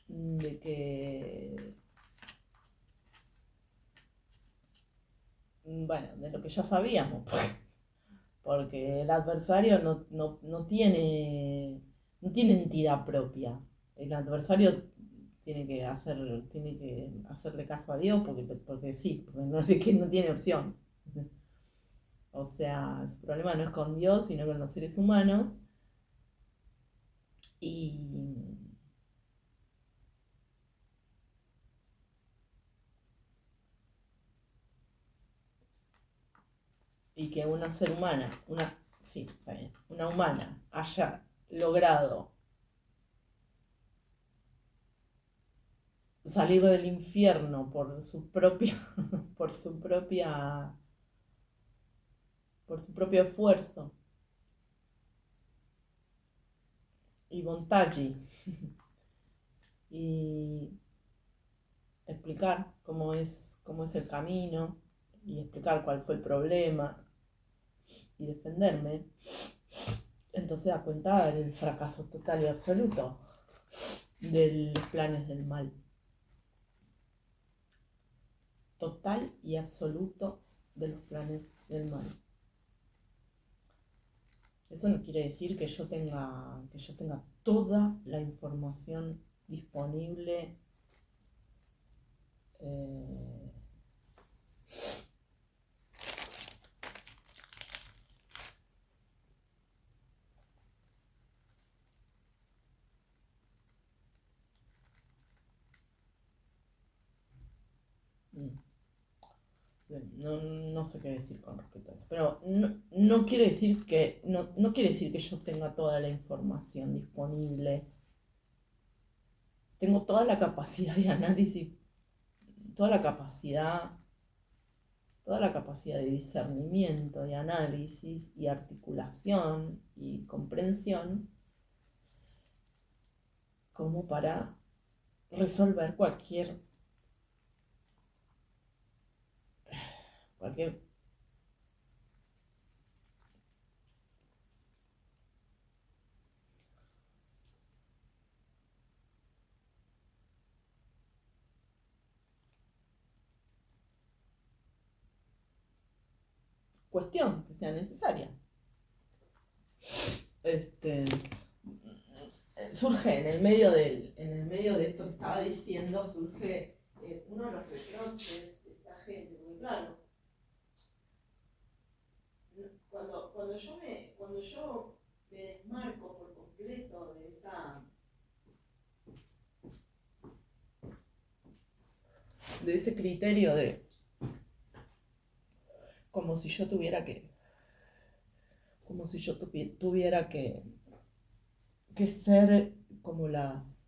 de que, bueno, de lo que ya sabíamos, porque el adversario no tiene entidad propia. El adversario tiene que hacerle caso a Dios porque sí, porque no, es que no tiene opción. O sea, su problema no es con Dios, sino con los seres humanos. Y, y que una ser humana, sí, está bien, una humana haya logrado salir del infierno por su propia, por su propio esfuerzo y montaje y explicar cómo es el camino y explicar cuál fue el problema y defenderme, entonces da cuenta del fracaso total y absoluto de los planes del mal. Total y absoluto de los planes del mal. Eso no quiere decir que yo tenga toda la información disponible. eh, mm, no sé qué decir con respecto a eso. Pero no quiere decir no quiere decir que yo tenga toda la información disponible. Tengo toda la capacidad de análisis, toda la capacidad, toda la capacidad de discernimiento, de análisis y articulación y comprensión como para resolver cualquier, cuestión que sea necesaria. Surge en el medio de esto que estaba diciendo, surge uno de los reproches de esta gente, porque claro, cuando yo me desmarco por completo de ese criterio de como si yo tuviera que ser como las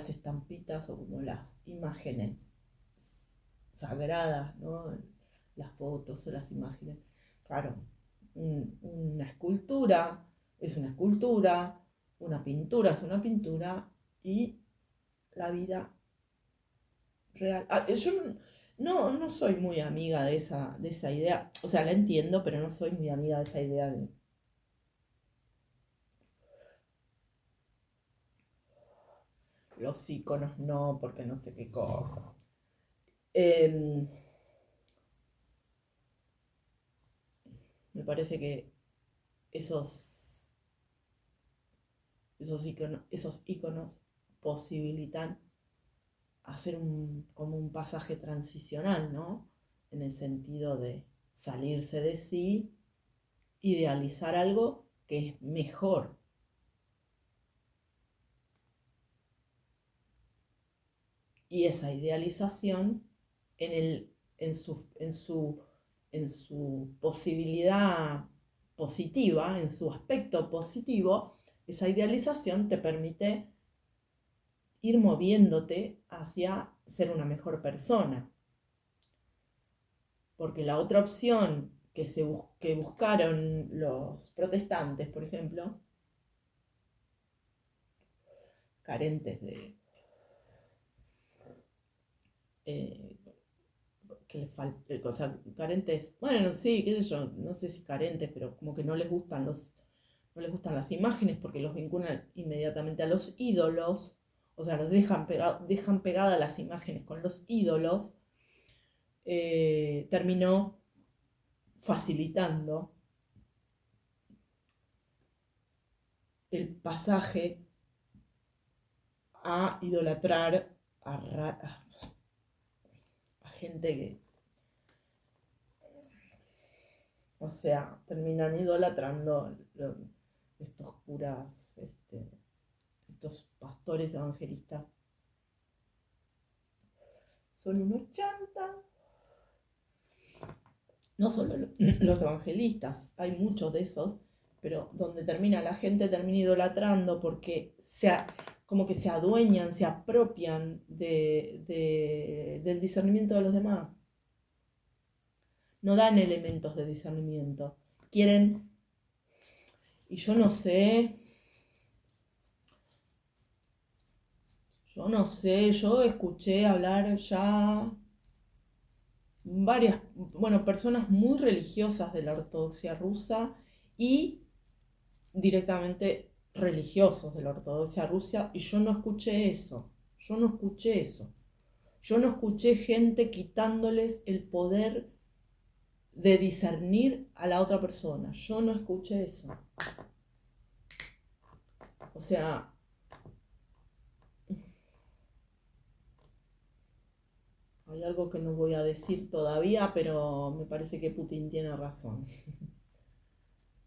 estampitas o como las imágenes sagradas, ¿no? Las fotos o las imágenes. Claro, una escultura es una escultura, una pintura es una pintura y la vida real. Yo no soy muy amiga de esa idea, o sea, la entiendo, pero no soy muy amiga de esa idea de los iconos no, porque no sé qué cosa. Me parece que esos iconos posibilitan hacer como un pasaje transicional, ¿no? En el sentido de salirse de sí, idealizar algo que es mejor. Y esa idealización en su posibilidad positiva, en su aspecto positivo, esa idealización te permite ir moviéndote hacia ser una mejor persona. Porque la otra opción que buscaron los protestantes, por ejemplo, carentes de que les falta, o sea, carentes, bueno, sí, qué sé yo, no sé si carentes, pero como que no les gustan las imágenes porque los vinculan inmediatamente a los ídolos, o sea, los dejan pegadas las imágenes con los ídolos, terminó facilitando el pasaje a idolatrar a gente que, o sea, terminan idolatrando estos curas, estos pastores evangelistas. Son unos chantas. No solo los evangelistas, hay muchos de esos, pero donde la gente termina idolatrando porque como que se adueñan, se apropian del discernimiento de los demás. No dan elementos de discernimiento. Quieren, y yo no sé, yo escuché hablar ya varias, personas muy religiosas de la ortodoxia rusa y directamente religiosos de la ortodoxia rusa, y yo no escuché eso. Yo no escuché gente quitándoles el poder de discernir a la otra persona. Yo no escuché eso. O sea, hay algo que no voy a decir todavía, pero me parece que Putin tiene razón.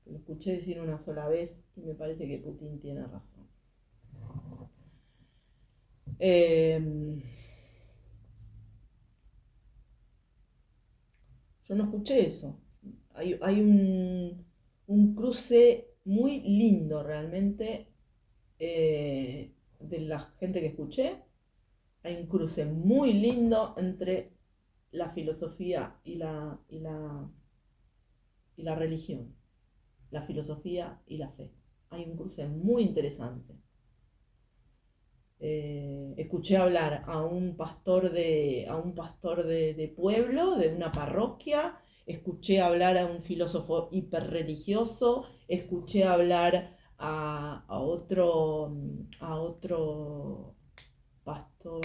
Lo escuché decir una sola vez y me parece que Putin tiene razón. Yo no escuché eso. Hay un cruce muy lindo realmente de la gente que escuché. Hay un cruce muy lindo entre la filosofía y la religión, la filosofía y la fe. Hay un cruce muy interesante. Escuché hablar a un pastor de pueblo, de una parroquia, escuché hablar a un filósofo hiperreligioso, escuché hablar a otro pastor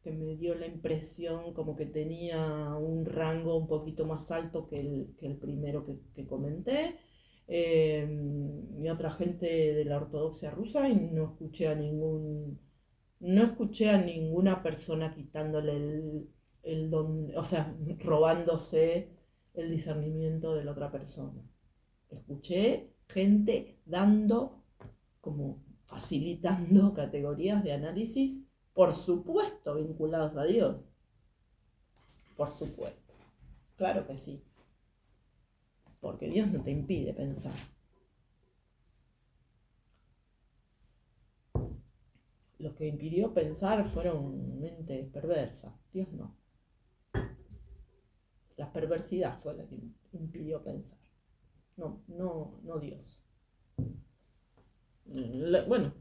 que me dio la impresión como que tenía un rango un poquito más alto que el primero que comenté. Y otra gente de la ortodoxia rusa, y no escuché a ninguna persona quitándole el don, o sea, robándose el discernimiento de la otra persona. Escuché gente dando, como facilitando categorías de análisis, por supuesto, vinculadas a Dios. Por supuesto. Claro que sí. Porque Dios no te impide pensar. Lo que impidió pensar fueron mentes perversas. Dios no. La perversidad fue la que impidió pensar. No Dios. Bueno,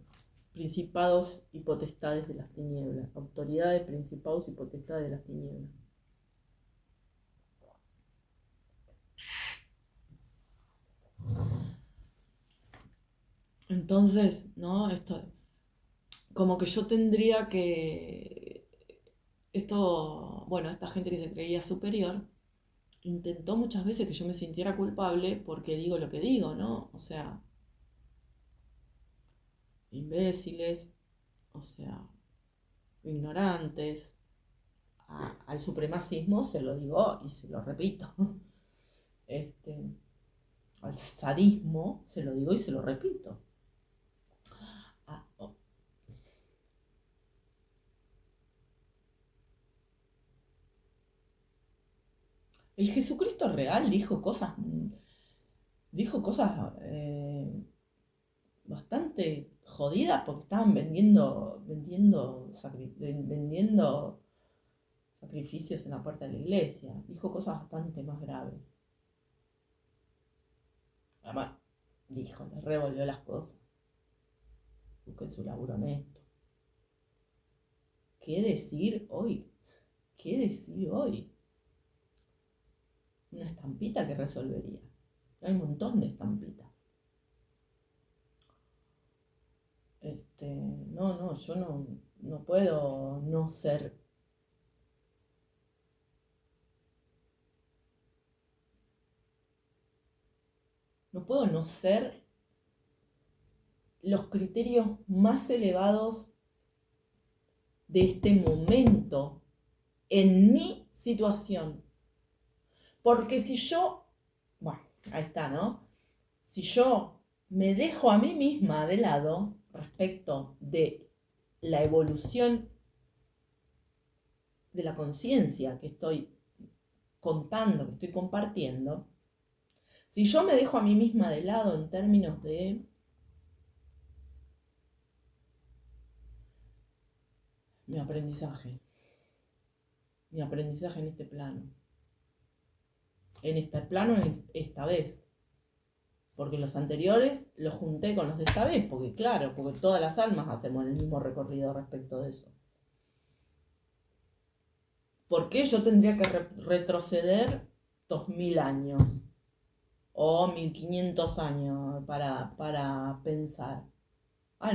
principados y potestades de las tinieblas. Autoridades, principados y potestades de las tinieblas. Entonces, ¿no? Esto, como que yo tendría que... Esto, bueno, esta gente que se creía superior, intentó muchas veces que yo me sintiera culpable porque digo lo que digo, ¿no? O sea, imbéciles, o sea, ignorantes. Al supremacismo se lo digo y se lo repito. Al sadismo se lo digo y se lo repito. Oh. El Jesucristo real dijo cosas bastante jodidas porque estaban vendiendo sacrificios en la puerta de la iglesia. Dijo cosas bastante más graves. Además, le revolvió las cosas. Busquen su laburo honesto. ¿Qué decir hoy? ¿Qué decir hoy? Una estampita que resolvería. Hay un montón de estampitas. Yo no puedo no ser. No puedo no ser los criterios más elevados de este momento en mi situación. Porque si yo, bueno, ahí está, ¿no? Si yo me dejo a mí misma de lado respecto de la evolución de la conciencia que estoy contando, que estoy compartiendo, si yo me dejo a mí misma de lado en términos de mi aprendizaje en este plano, esta vez, porque los anteriores los junté con los de esta vez, porque claro, porque todas las almas hacemos el mismo recorrido respecto de eso. ¿Por qué yo tendría que retroceder 2000 años o 1500 años para pensar?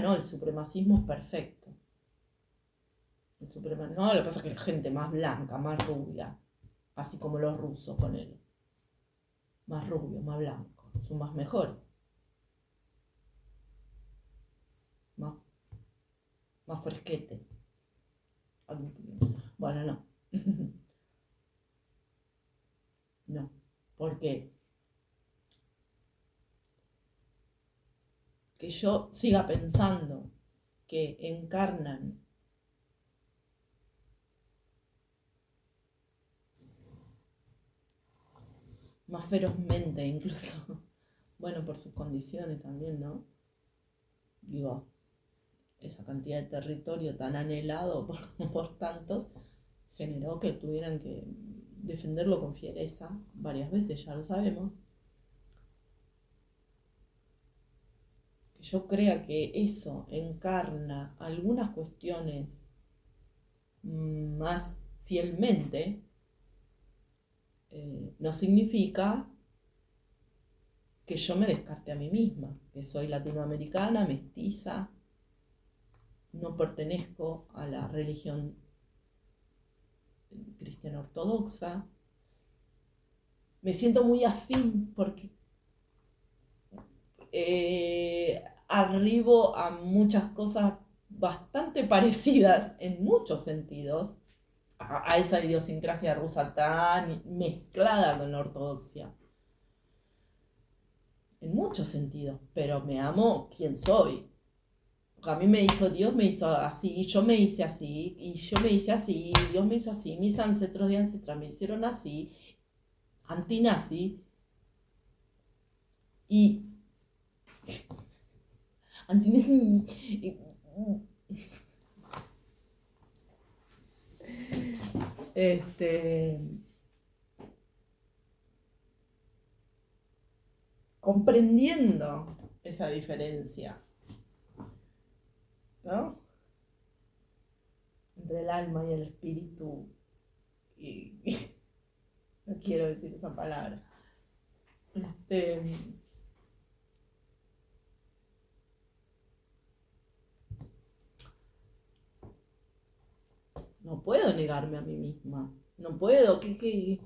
No, el supremacismo es perfecto. No, lo que pasa es que la gente más blanca, más rubia, así como los rusos con él, más rubios, más blancos, son más mejores. Más fresquete. Bueno, no. No. ¿Por qué? Que yo siga pensando que encarnan más ferozmente incluso, bueno, por sus condiciones también, ¿no? Digo, esa cantidad de territorio tan anhelado por tantos generó que tuvieran que defenderlo con fiereza varias veces, ya lo sabemos. Que yo crea que eso encarna algunas cuestiones más fielmente, no significa que yo me descarte a mí misma, que soy latinoamericana, mestiza, no pertenezco a la religión cristiana ortodoxa. Me siento muy afín porque arribo a muchas cosas bastante parecidas en muchos sentidos a esa idiosincrasia rusa tan mezclada con la ortodoxia. En muchos sentidos, pero me amo quien soy. A mí me hizo Dios, me hizo así, yo me hice así, y yo me hice así, Dios me hizo así, mis ancestros de ancestras me hicieron así, antinazi, y antinazi, este, comprendiendo esa diferencia, ¿no? Entre el alma y el espíritu, y no quiero decir esa palabra. No puedo negarme a mí misma. No puedo. ¿Qué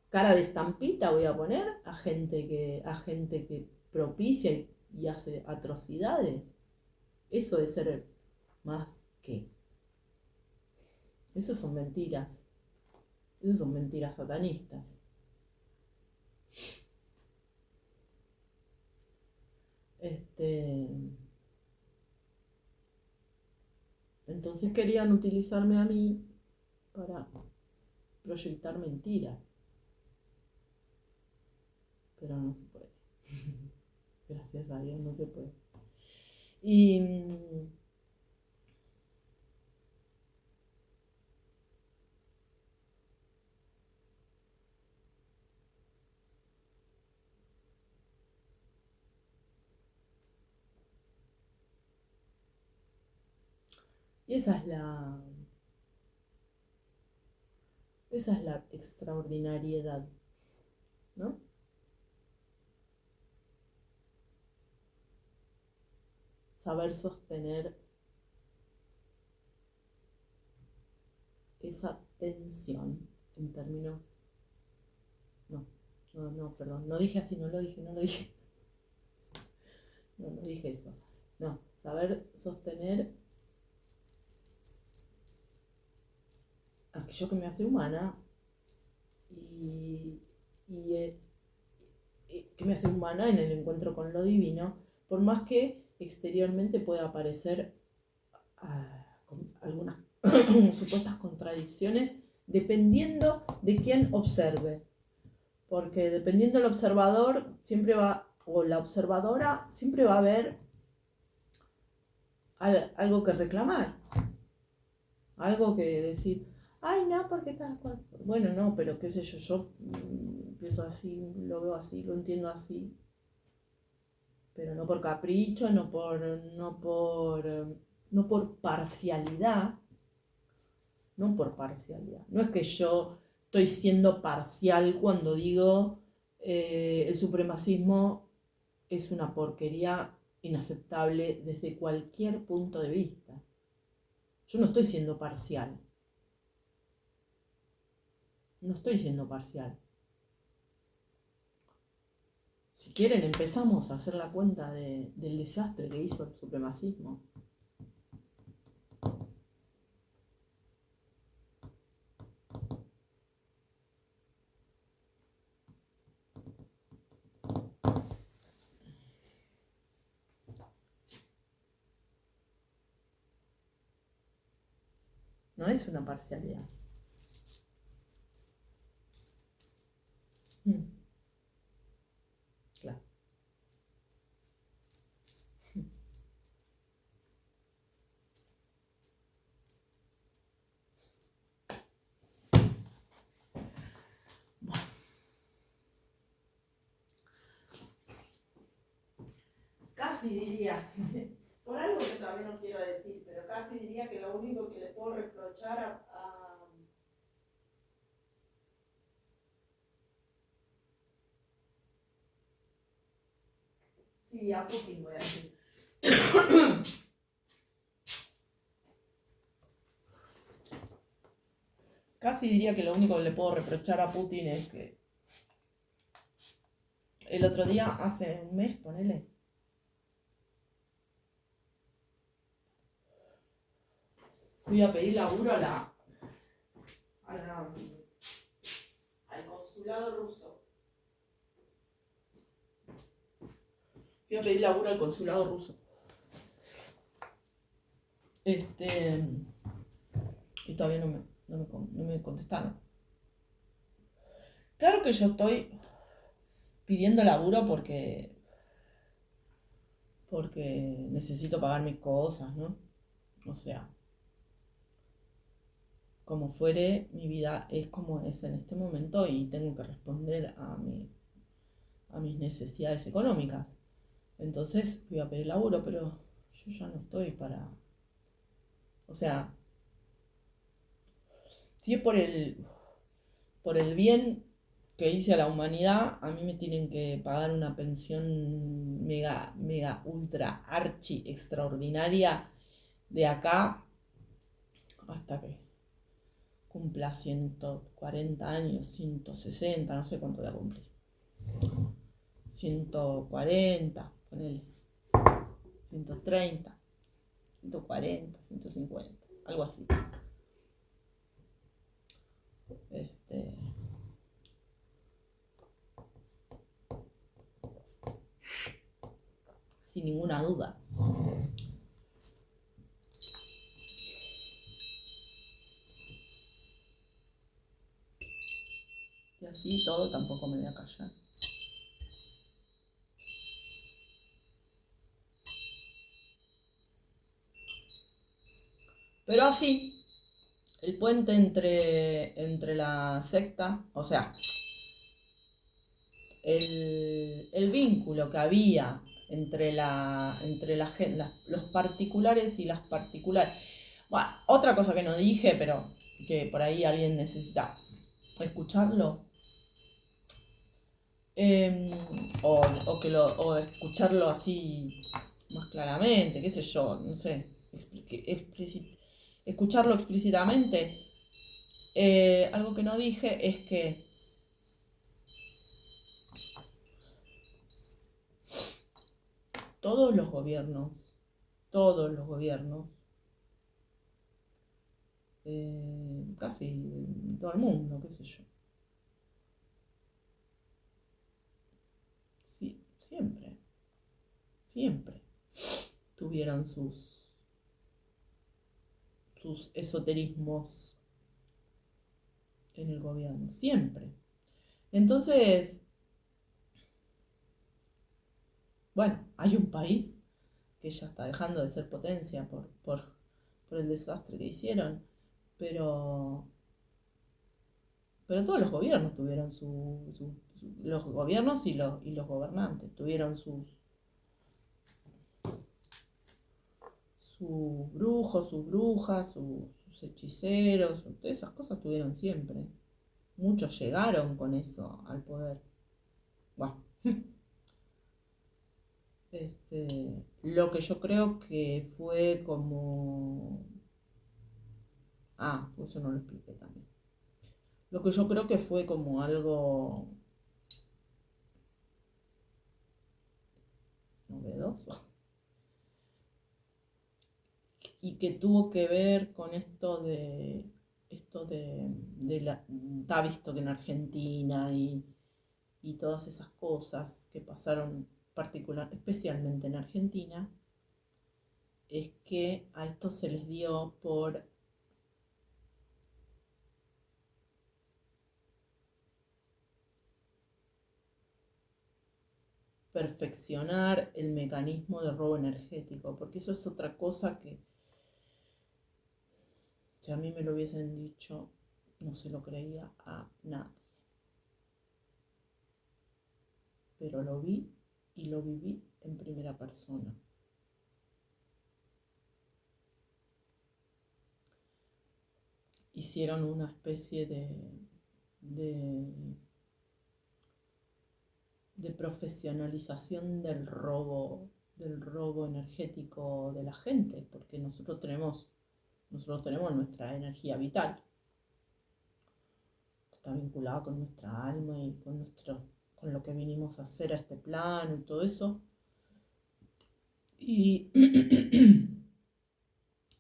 cara de estampita voy a poner a gente que propicia y hace atrocidades? Eso es ser más que. Esas son mentiras. Esas son mentiras satanistas. Entonces querían utilizarme a mí para proyectar mentiras. Pero no se puede. Gracias a Dios no se puede. Y esa es la extraordinariedad, ¿no? Saber sostener esa tensión en términos. No, perdón, no dije así, no lo dije. No dije eso. No, saber sostener aquello que me hace humana y que me hace humana en el encuentro con lo divino, por más que exteriormente pueda parecer con algunas supuestas contradicciones, dependiendo de quién observe. Porque dependiendo del observador, siempre va, o la observadora, siempre va a haber algo que reclamar. Algo que decir, ay, no, porque tal cual. Bueno, no, pero qué sé yo pienso así, lo veo así, lo entiendo así. Pero no por capricho, no por parcialidad. No por parcialidad. No es que yo estoy siendo parcial cuando digo el supremacismo es una porquería inaceptable desde cualquier punto de vista. Yo no estoy siendo parcial. No estoy siendo parcial. Si quieren, empezamos a hacer la cuenta del desastre que hizo el supremacismo. No es una parcialidad. Claro. Bueno. Casi diría, por algo que todavía no quiero decir, pero casi diría que lo único que le puedo reprochar sí, a Putin voy a decir. Casi diría que lo único que le puedo reprochar a Putin es que el otro día, hace un mes, ponele, fui a pedir laburo al consulado ruso. Fui a pedir laburo al consulado ruso. Y todavía no me contestaron. Claro que yo estoy pidiendo laburo porque necesito pagar mis cosas, ¿no? O sea, como fuere, mi vida es como es en este momento y tengo que responder a mis necesidades económicas. Entonces fui a pedir laburo, pero yo ya no estoy para... O sea, si es por el bien que hice a la humanidad, a mí me tienen que pagar una pensión mega, mega, ultra, archi, extraordinaria de acá hasta que cumpla 140 años, 160, no sé cuánto voy a cumplir. 140, ponele. 130, 140, 150, algo así. Sin ninguna duda. Y así todo tampoco me voy a callar. Pero así, el puente entre la secta, o sea, el vínculo que había entre los particulares y las particulares. Bueno, otra cosa que no dije, pero que por ahí alguien necesita escucharlo, o escucharlo así más claramente, qué sé yo, no sé, escucharlo explícitamente. Algo que no dije es que todos los gobiernos, casi todo el mundo, qué sé yo, sí, siempre tuvieron sus esoterismos en el gobierno, siempre. Entonces, bueno, hay un país que ya está dejando de ser potencia por el desastre que hicieron, pero, pero todos los gobiernos tuvieron los gobiernos y los gobernantes tuvieron sus brujos, sus brujas, sus hechiceros, todas esas cosas tuvieron siempre. Muchos llegaron con eso al poder. Bueno, lo que yo creo que fue como... Ah, pues eso no lo expliqué también. Lo que yo creo que fue como algo novedoso y que tuvo que ver con está visto que en Argentina y todas esas cosas que pasaron especialmente en Argentina, es que a esto se les dio por perfeccionar el mecanismo de robo energético, porque eso es otra cosa que si a mí me lo hubiesen dicho, no se lo creía a nadie. Pero lo vi y lo viví en primera persona. Hicieron una especie de profesionalización del robo energético de la gente, porque nosotros tenemos nuestra energía vital. está vinculada con nuestra alma y con lo que vinimos a hacer a este plano y todo eso. Y,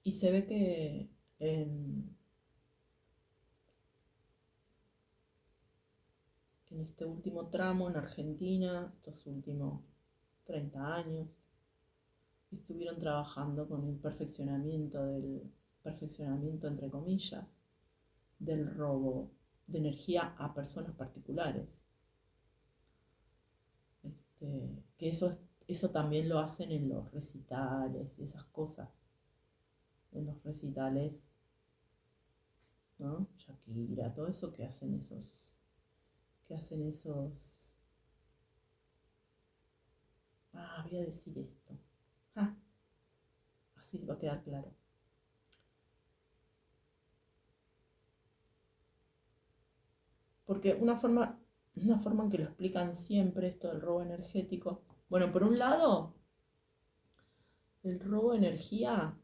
y se ve que en este último tramo en Argentina, estos últimos 30 años, estuvieron trabajando con el perfeccionamiento entre comillas, del robo de energía a personas particulares. Que eso también lo hacen en los recitales y esas cosas. En los recitales, ¿no? Shakira, todo eso que hacen esos. Voy a decir esto. Así va a quedar claro. Porque una forma en que lo explican siempre esto del robo energético. Bueno, por un lado, el robo de energía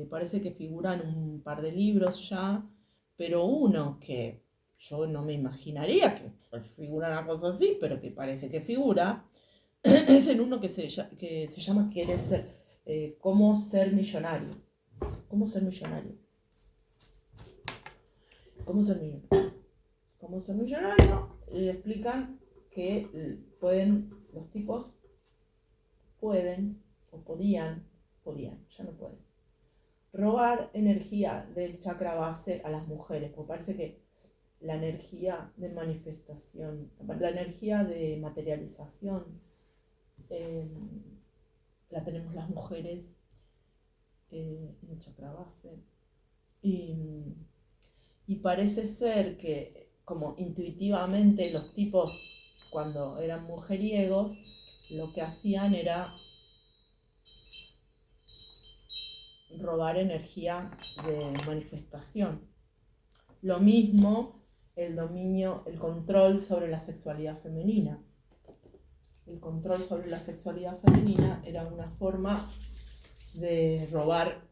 parece que figura en un par de libros ya, pero uno que yo no me imaginaría que figura una cosa así, pero que parece que figura, es en uno que se llama Cómo ser millonario. ¿Cómo ser millonario? ¿Cómo ser millonario? ¿Cómo ser millonario? Le explican que los tipos pueden, o podían, ya no pueden, robar energía del chakra base a las mujeres, porque parece que la energía de manifestación, la energía de materialización, la tenemos las mujeres en el chakra base. Y parece ser que, como intuitivamente los tipos, cuando eran mujeriegos, lo que hacían era robar energía de manifestación. Lo mismo el control sobre la sexualidad femenina. El control sobre la sexualidad femenina era una forma de robar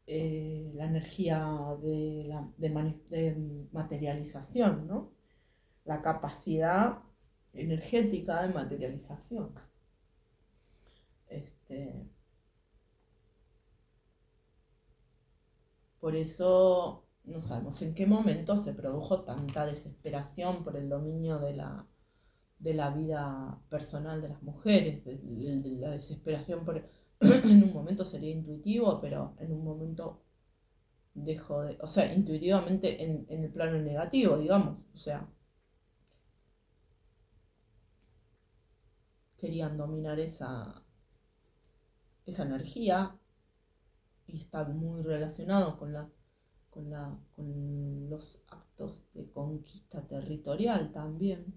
la energía de materialización, ¿no? La capacidad energética de materialización. Por eso no sabemos en qué momento se produjo tanta desesperación por el dominio de la vida personal de las mujeres, de la desesperación por en un momento sería intuitivo, pero en un momento dejó de, o sea, intuitivamente en el plano negativo, digamos, o sea, querían dominar esa energía y está muy relacionado con los actos de conquista territorial también.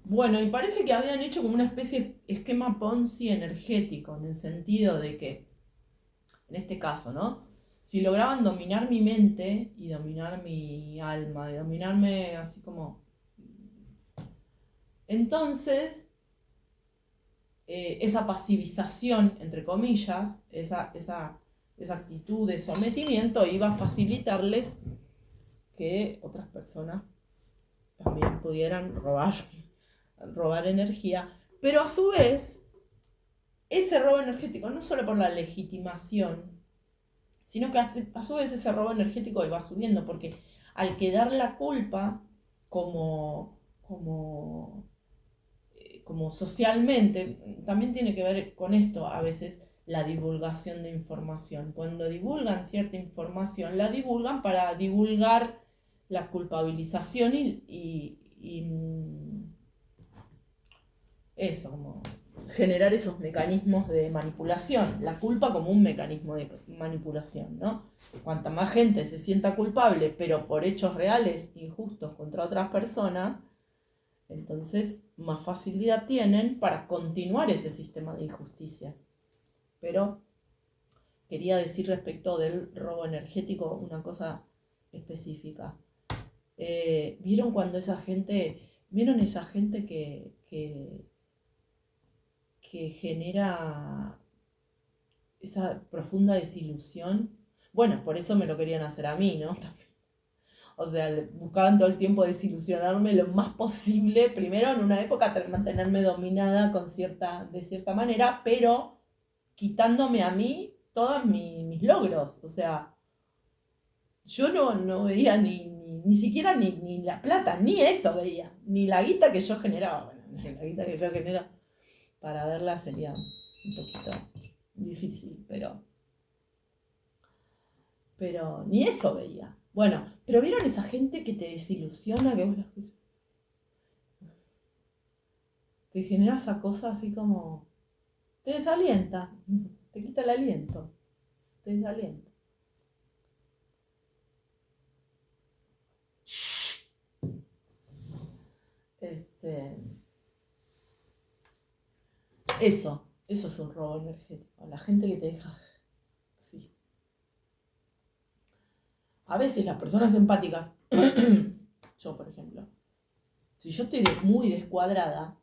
Bueno, y parece que habían hecho como una especie de esquema Ponzi energético, en el sentido de que, en este caso, ¿no? Si lograban dominar mi mente y dominar mi alma, y dominarme así como... Entonces, esa pasivización, entre comillas, esa actitud de sometimiento iba a facilitarles que otras personas también pudieran robar energía, pero a su vez, ese robo energético, no solo por la legitimación, sino que a su vez ese robo energético iba subiendo, porque al quedar la culpa como socialmente, también tiene que ver con esto a veces la divulgación de información. Cuando divulgan cierta información, la divulgan para divulgar la culpabilización y eso, como generar esos mecanismos de manipulación, la culpa como un mecanismo de manipulación, ¿no? Cuanta más gente se sienta culpable, pero por hechos reales injustos contra otras personas, entonces más facilidad tienen para continuar ese sistema de injusticias. Pero quería decir respecto del robo energético una cosa específica. ¿Vieron cuando vieron esa gente que genera esa profunda desilusión? Bueno, por eso me lo querían hacer a mí, ¿no? O sea, buscaban todo el tiempo desilusionarme lo más posible. Primero, en una época, mantenerme dominada de cierta manera, pero quitándome a mí todos mis logros. O sea, yo no veía ni siquiera ni la plata, ni eso veía. Ni la guita que yo generaba. Bueno, la guita que yo genero para verla sería un poquito difícil, pero ni eso veía. Bueno, pero ¿vieron esa gente que te desilusiona, que vos te genera esa cosa así como... Te desalienta, te quita el aliento, te desalienta. Eso es un robo energético. La gente que te deja así. A veces las personas empáticas, yo por ejemplo, si yo estoy muy descuadrada,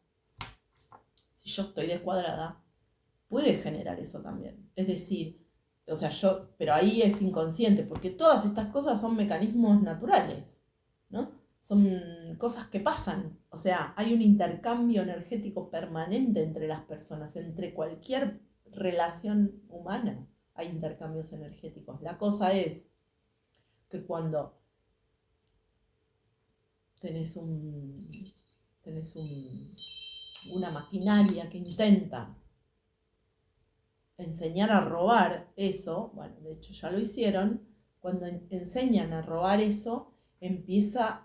puede generar eso también. Es decir, o sea, pero ahí es inconsciente, porque todas estas cosas son mecanismos naturales, ¿no? Son cosas que pasan. O sea, hay un intercambio energético permanente entre las personas, entre cualquier relación humana hay intercambios energéticos. La cosa es que cuando tenés una maquinaria que intenta enseñar a robar eso, bueno, de hecho ya lo hicieron, cuando enseñan a robar eso, empiezan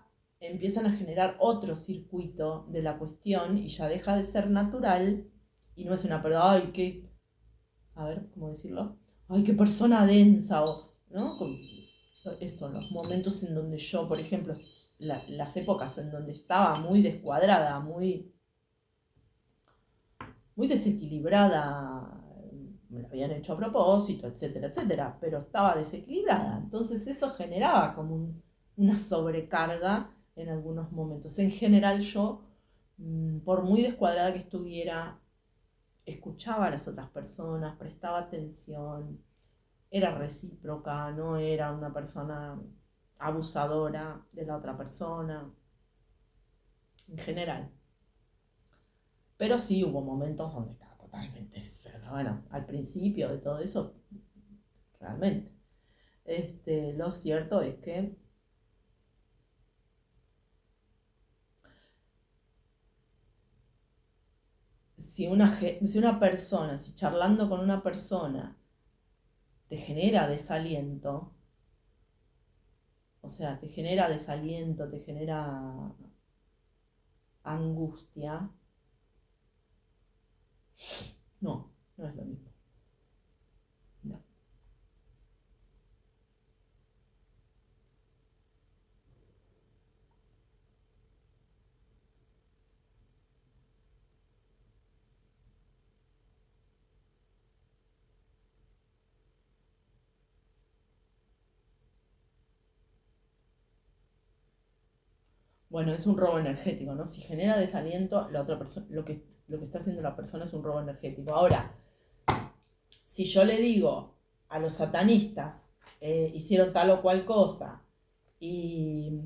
a generar otro circuito de la cuestión y ya deja de ser natural y no es una persona, ay, qué, a ver, ¿cómo decirlo? Ay, qué persona densa, o, ¿no? Esto, los momentos en donde yo, por ejemplo, las épocas en donde estaba muy descuadrada, muy desequilibrada, me lo habían hecho a propósito, etcétera, etcétera, pero estaba desequilibrada. Entonces eso generaba como una sobrecarga en algunos momentos. En general yo, por muy descuadrada que estuviera, escuchaba a las otras personas, prestaba atención, era recíproca, no era una persona abusadora de la otra persona, en general. Pero sí hubo momentos donde estaba totalmente, bueno, al principio de todo eso, realmente. Lo cierto es que si charlando con una persona te genera desaliento, o sea, te genera desaliento, te genera angustia, no es lo mismo. No. Bueno, es un robo energético, ¿no? Si genera desaliento, la otra persona, lo que está haciendo la persona es un robo energético. Ahora, si yo le digo a los satanistas, hicieron tal o cual cosa, y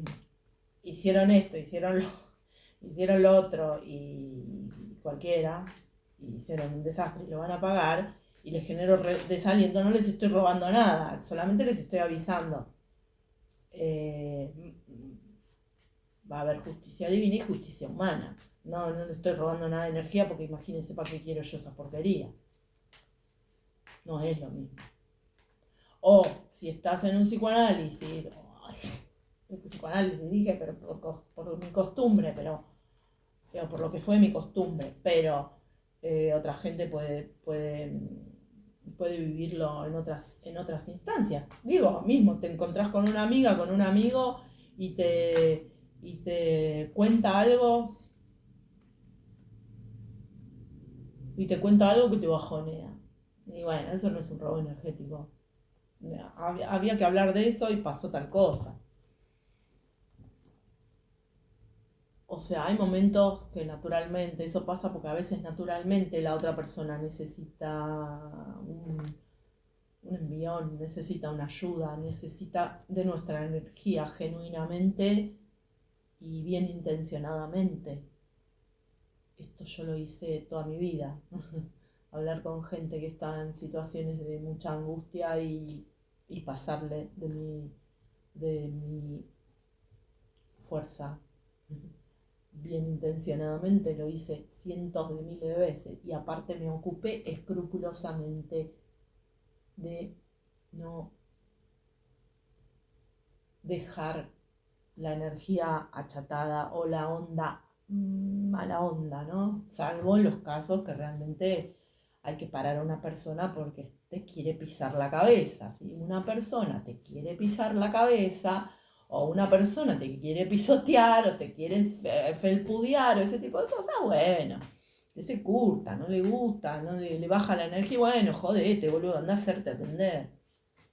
hicieron esto, hicieron lo otro, y cualquiera, y hicieron un desastre y lo van a pagar, y les genero desaliento, no les estoy robando nada, solamente les estoy avisando. Va a haber justicia divina y justicia humana. No le estoy robando nada de energía porque imagínense para qué quiero yo esa porquería. No es lo mismo. O si estás en un psicoanálisis, dije, pero por mi costumbre, pero por lo que fue mi costumbre, pero otra gente puede vivirlo en otras instancias. Digo, mismo, te encontrás con una amiga, con un amigo y te cuenta algo que te bajonea. Y bueno, eso no es un robo energético. Había que hablar de eso y pasó tal cosa. O sea, hay momentos que naturalmente, eso pasa porque a veces naturalmente la otra persona necesita un envión, necesita una ayuda, necesita de nuestra energía genuinamente y bien intencionadamente. Esto yo lo hice toda mi vida. Hablar con gente que está en situaciones de mucha angustia y pasarle de mi fuerza bien intencionadamente, lo hice cientos de miles de veces y aparte me ocupé escrupulosamente de no dejar la energía achatada o la onda, mala onda, ¿no? Salvo en los casos que realmente hay que parar a una persona porque te quiere pisar la cabeza. Si una persona te quiere pisar la cabeza o una persona te quiere pisotear o te quiere felpudear o ese tipo de cosas, bueno, que se curta, no le gusta, no le baja la energía, bueno, jodete, boludo, anda a hacerte atender,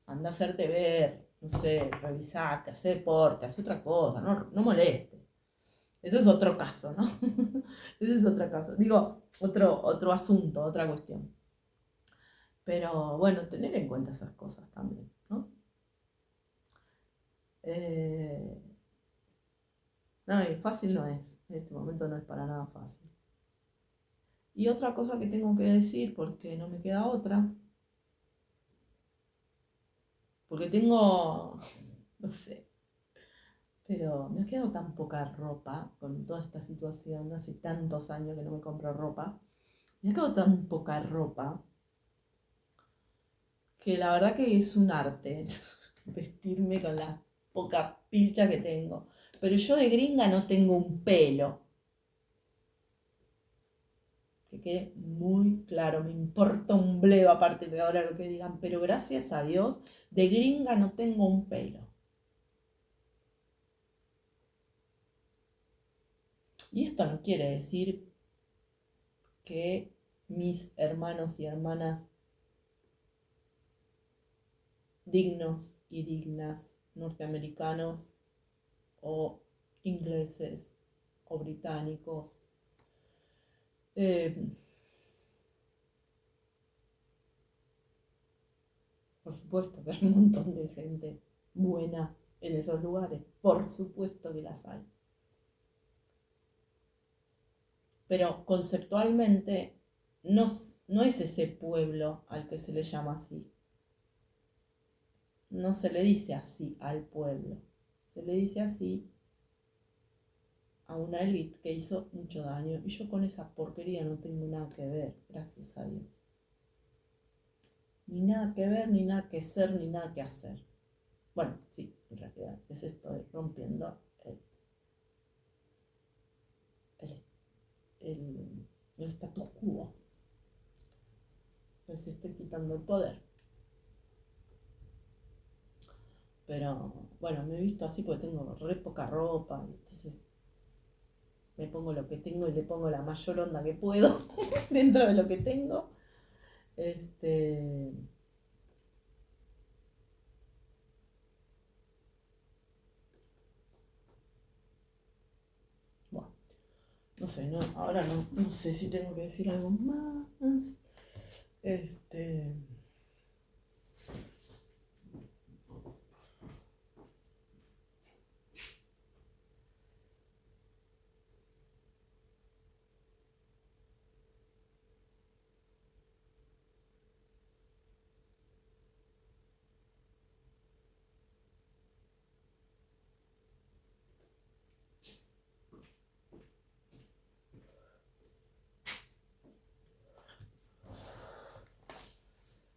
anda a hacerte ver, no sé, revisate, hacer deporte, hacer otra cosa, no moleste. Eso es otro caso, ¿no? Ese es otro caso. Digo, otro asunto, otra cuestión. Pero bueno, tener en cuenta esas cosas también, ¿no? Eh, no, y fácil no es. En este momento no es para nada fácil. Y otra cosa que tengo que decir, porque no me queda otra, porque tengo, no sé, pero me ha quedado tan poca ropa con toda esta situación, hace tantos años que no me compro ropa, me ha quedado tan poca ropa que la verdad que es un arte vestirme con la poca pilcha que tengo. Pero yo de gringa no tengo un pelo. Que quede muy claro, me importa un bledo aparte de ahora lo que digan, pero gracias a Dios, de gringa no tengo un pelo. Y esto no quiere decir que mis hermanos y hermanas dignos y dignas norteamericanos o ingleses o británicos eh, por supuesto que hay un montón de gente buena en esos lugares, por supuesto que las hay. Pero conceptualmente no, no es ese pueblo al que se le llama así. No se le dice así al pueblo. Se le dice así a una élite que hizo mucho daño. Y yo con esa porquería no tengo nada que ver, gracias a Dios. Ni nada que ver, ni nada que ser, ni nada que hacer. Bueno, sí, en realidad es esto de rompiendo el, el status quo. Les estoy quitando el poder. Pero bueno, me he visto así porque tengo re poca ropa. Entonces me pongo lo que tengo y le pongo la mayor onda que puedo dentro de lo que tengo. Este. Bueno, no sé, no, ahora no sé si tengo que decir algo más. Este.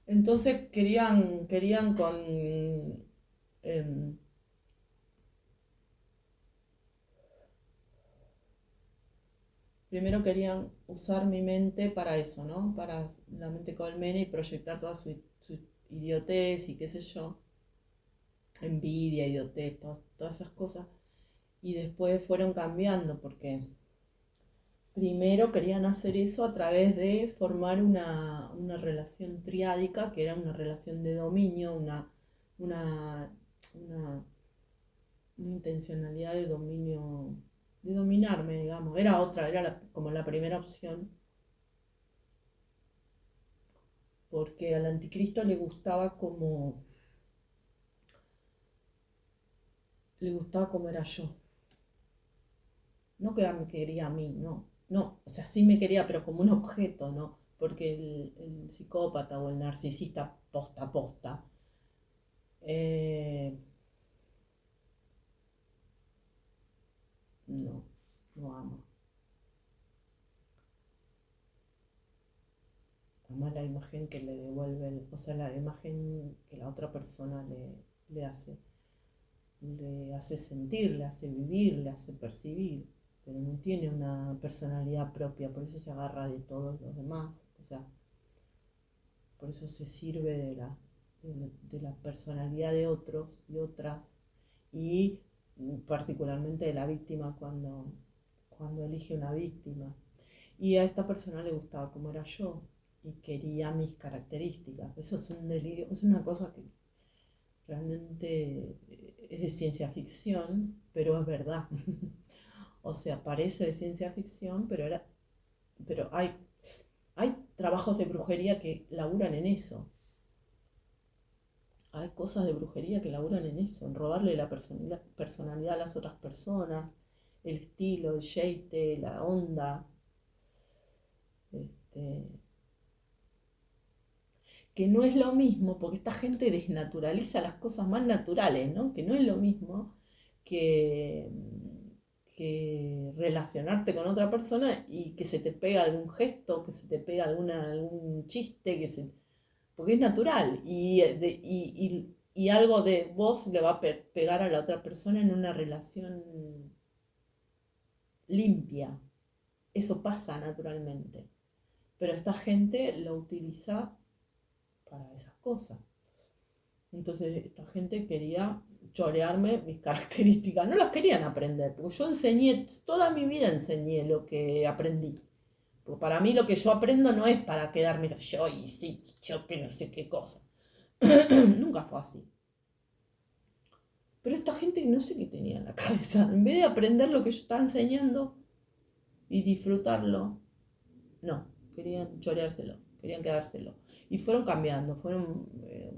Entonces querían con. em, Primero querían usar mi mente para eso, ¿no? Para la mente colmena y proyectar toda su idiotez y qué sé yo, envidia, idiotez, todas esas cosas. Y después fueron cambiando porque primero querían hacer eso a través de formar una relación triádica, que era una relación de dominio, una, una, una intencionalidad de dominio, de dominarme, digamos. Era otra, como la primera opción, porque al anticristo le gustaba como era yo. No que me quería a mí, no. No, o sea, sí me quería, pero como un objeto, ¿no? Porque el psicópata o el narcisista posta a posta, eh, no, no ama. Ama la imagen que le devuelve, o sea, la imagen que la otra persona le hace sentir, le hace vivir, le hace percibir, pero no tiene una personalidad propia, por eso se agarra de todos los demás, o sea, por eso se sirve de la personalidad de otros y otras, y particularmente de la víctima cuando elige una víctima. Y a esta persona le gustaba como era yo y quería mis características. Eso es un delirio, es una cosa que realmente es de ciencia ficción, pero es verdad. O sea, parece de ciencia ficción, pero hay trabajos de brujería que laburan en eso. Hay cosas de brujería que laburan en eso, en robarle la personalidad a las otras personas, el estilo, el jeite, la onda. Este, que no es lo mismo, porque esta gente desnaturaliza las cosas más naturales, ¿no? Que no es lo mismo que, que relacionarte con otra persona y que se te pega algún gesto, que se te pega algún chiste, porque es natural y algo de vos le va a pegar a la otra persona en una relación limpia. Eso pasa naturalmente. Pero esta gente lo utiliza para esas cosas. Entonces esta gente quería chorearme mis características. No las querían aprender, porque yo enseñé, toda mi vida enseñé lo que aprendí. Porque para mí lo que yo aprendo no es para quedarme yo y sí, yo que no sé qué cosa. Nunca fue así. Pero esta gente no sé qué tenía en la cabeza. En vez de aprender lo que yo estaba enseñando y disfrutarlo, no, querían choreárselo, querían quedárselo. Y fueron cambiando, fueron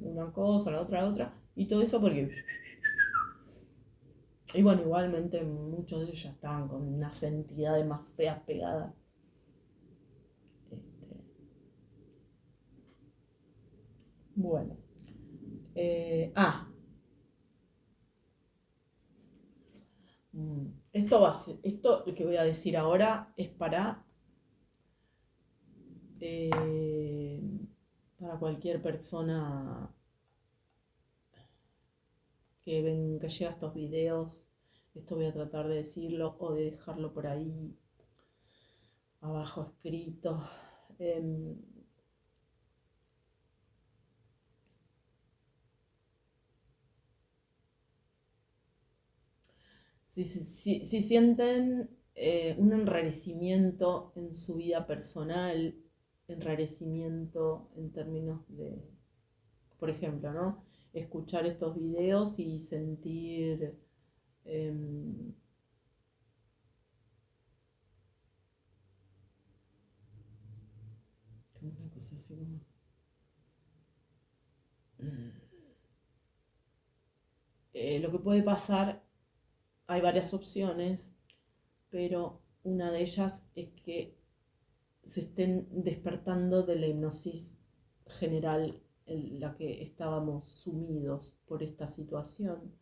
una cosa, la otra, y todo eso porque... Y bueno, igualmente muchos de ellos ya estaban con unas entidades más feas pegadas. Este, bueno. Eh, ah, esto que voy a decir ahora es eh, para cualquier persona que llega a estos videos. Esto voy a tratar de decirlo o de dejarlo por ahí abajo escrito. Eh, si sienten un enrarecimiento en su vida personal, enrarecimiento en términos de, por ejemplo, ¿no? Escuchar estos videos y sentir como una cosa así como... lo que puede pasar, hay varias opciones, pero una de ellas es que se estén despertando de la hipnosis general en la que estábamos sumidos por esta situación.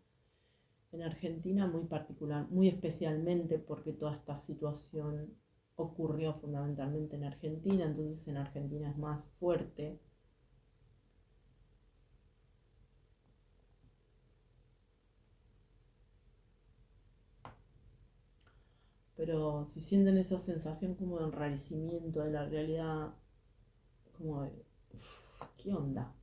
En Argentina muy particular, muy especialmente porque toda esta situación ocurrió fundamentalmente en Argentina, entonces en Argentina es más fuerte. Pero si sienten esa sensación como de enrarecimiento de la realidad, como de, ¿qué onda?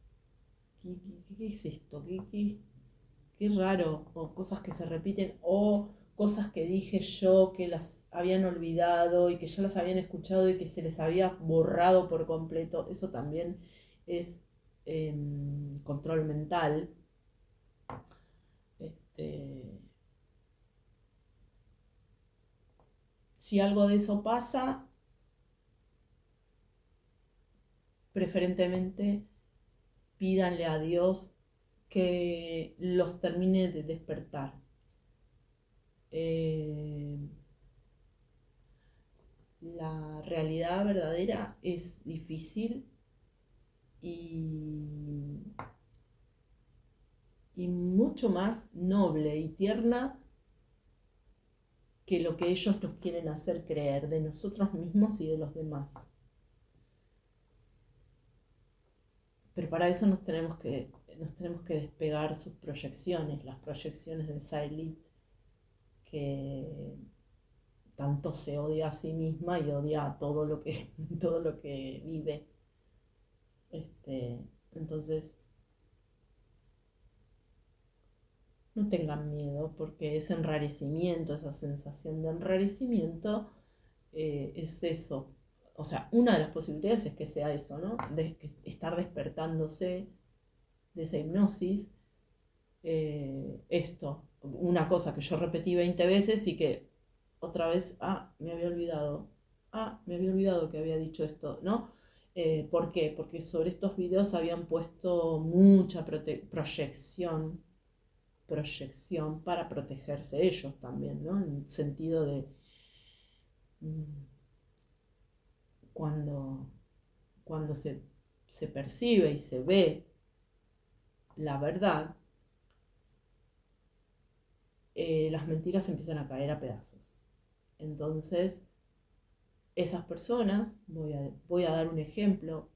¿Qué es esto? Qué raro? O cosas que se repiten, o cosas que dije yo que las habían olvidado y que ya las habían escuchado y que se les había borrado por completo. Eso también es control mental. Si algo de eso pasa, preferentemente pídanle a Dios que los termine de despertar. La realidad verdadera es difícil y mucho más noble y tierna que lo que ellos nos quieren hacer creer de nosotros mismos y de los demás. Pero para eso nos tenemos que despegar sus proyecciones, las proyecciones de esa élite que tanto se odia a sí misma y odia a todo lo que, todo lo que vive. Entonces, no tengan miedo, porque ese enrarecimiento, esa sensación de enrarecimiento, es eso. O sea, una de las posibilidades es que sea eso, ¿no? De estar despertándose de esa hipnosis. Esto, una cosa que yo repetí 20 veces y que otra vez, me había olvidado que había dicho esto, ¿no? ¿Por qué? Porque sobre estos videos habían puesto mucha proyección para protegerse ellos también, ¿no? En el sentido de cuando se percibe y se ve la verdad, las mentiras empiezan a caer a pedazos. Entonces, esas personas, voy a dar un ejemplo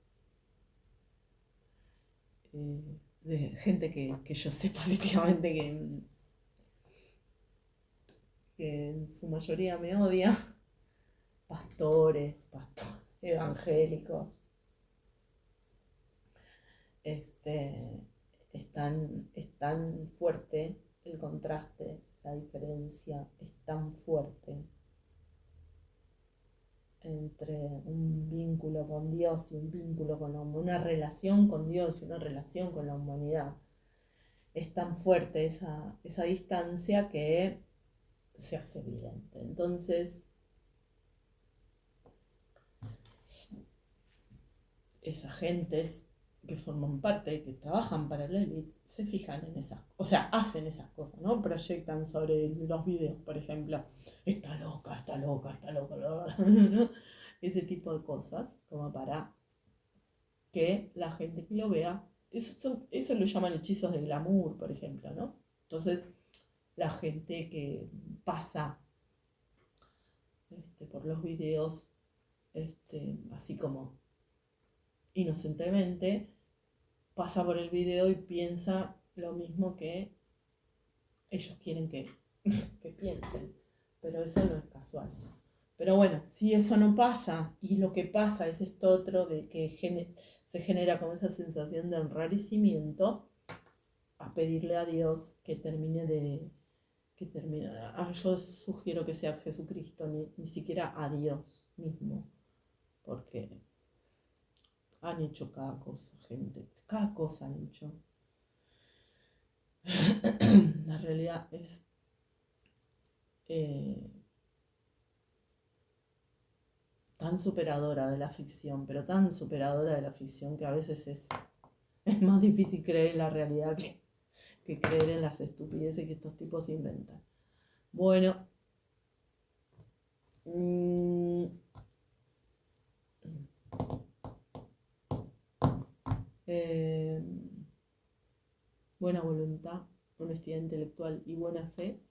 de gente que yo sé positivamente que en su mayoría me odia, pastores evangélicos, es tan fuerte el contraste, la diferencia es tan fuerte entre un vínculo con Dios y un vínculo con una relación con Dios y una relación con la humanidad. Es tan fuerte esa distancia que se hace evidente. Entonces, esas gentes que forman parte, que trabajan para la élite, se fijan en esas, o sea, hacen esas cosas, ¿no? Proyectan sobre los videos, por ejemplo, está loca, ¿no? Ese tipo de cosas, como para que la gente que lo vea, eso lo llaman hechizos de glamour, por ejemplo, ¿no? Entonces, la gente que pasa por los videos, así como inocentemente, pasa por el video y piensa lo mismo que ellos quieren que piensen, pero eso no es casual. Pero bueno, si eso no pasa y lo que pasa es esto otro de que se genera como esa sensación de enrarecimiento, a pedirle a Dios que termine. Yo sugiero que sea Jesucristo, ni siquiera a Dios mismo, porque han hecho cada cosa, gente, cada cosa han hecho. La realidad es tan superadora de la ficción, pero tan superadora de la ficción que a veces es más difícil creer en la realidad que creer en las estupideces que estos tipos inventan. Bueno, buena voluntad, honestidad intelectual y buena fe,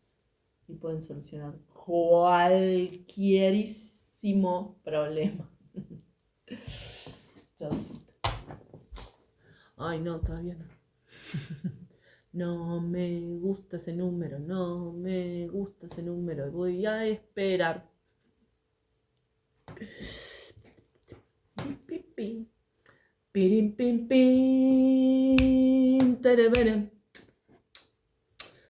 y pueden solucionar cualquierísimo problema. Chaucito. Ay, no, todavía no. No me gusta ese número, voy a esperar. Pirim, pim, pim, terebere.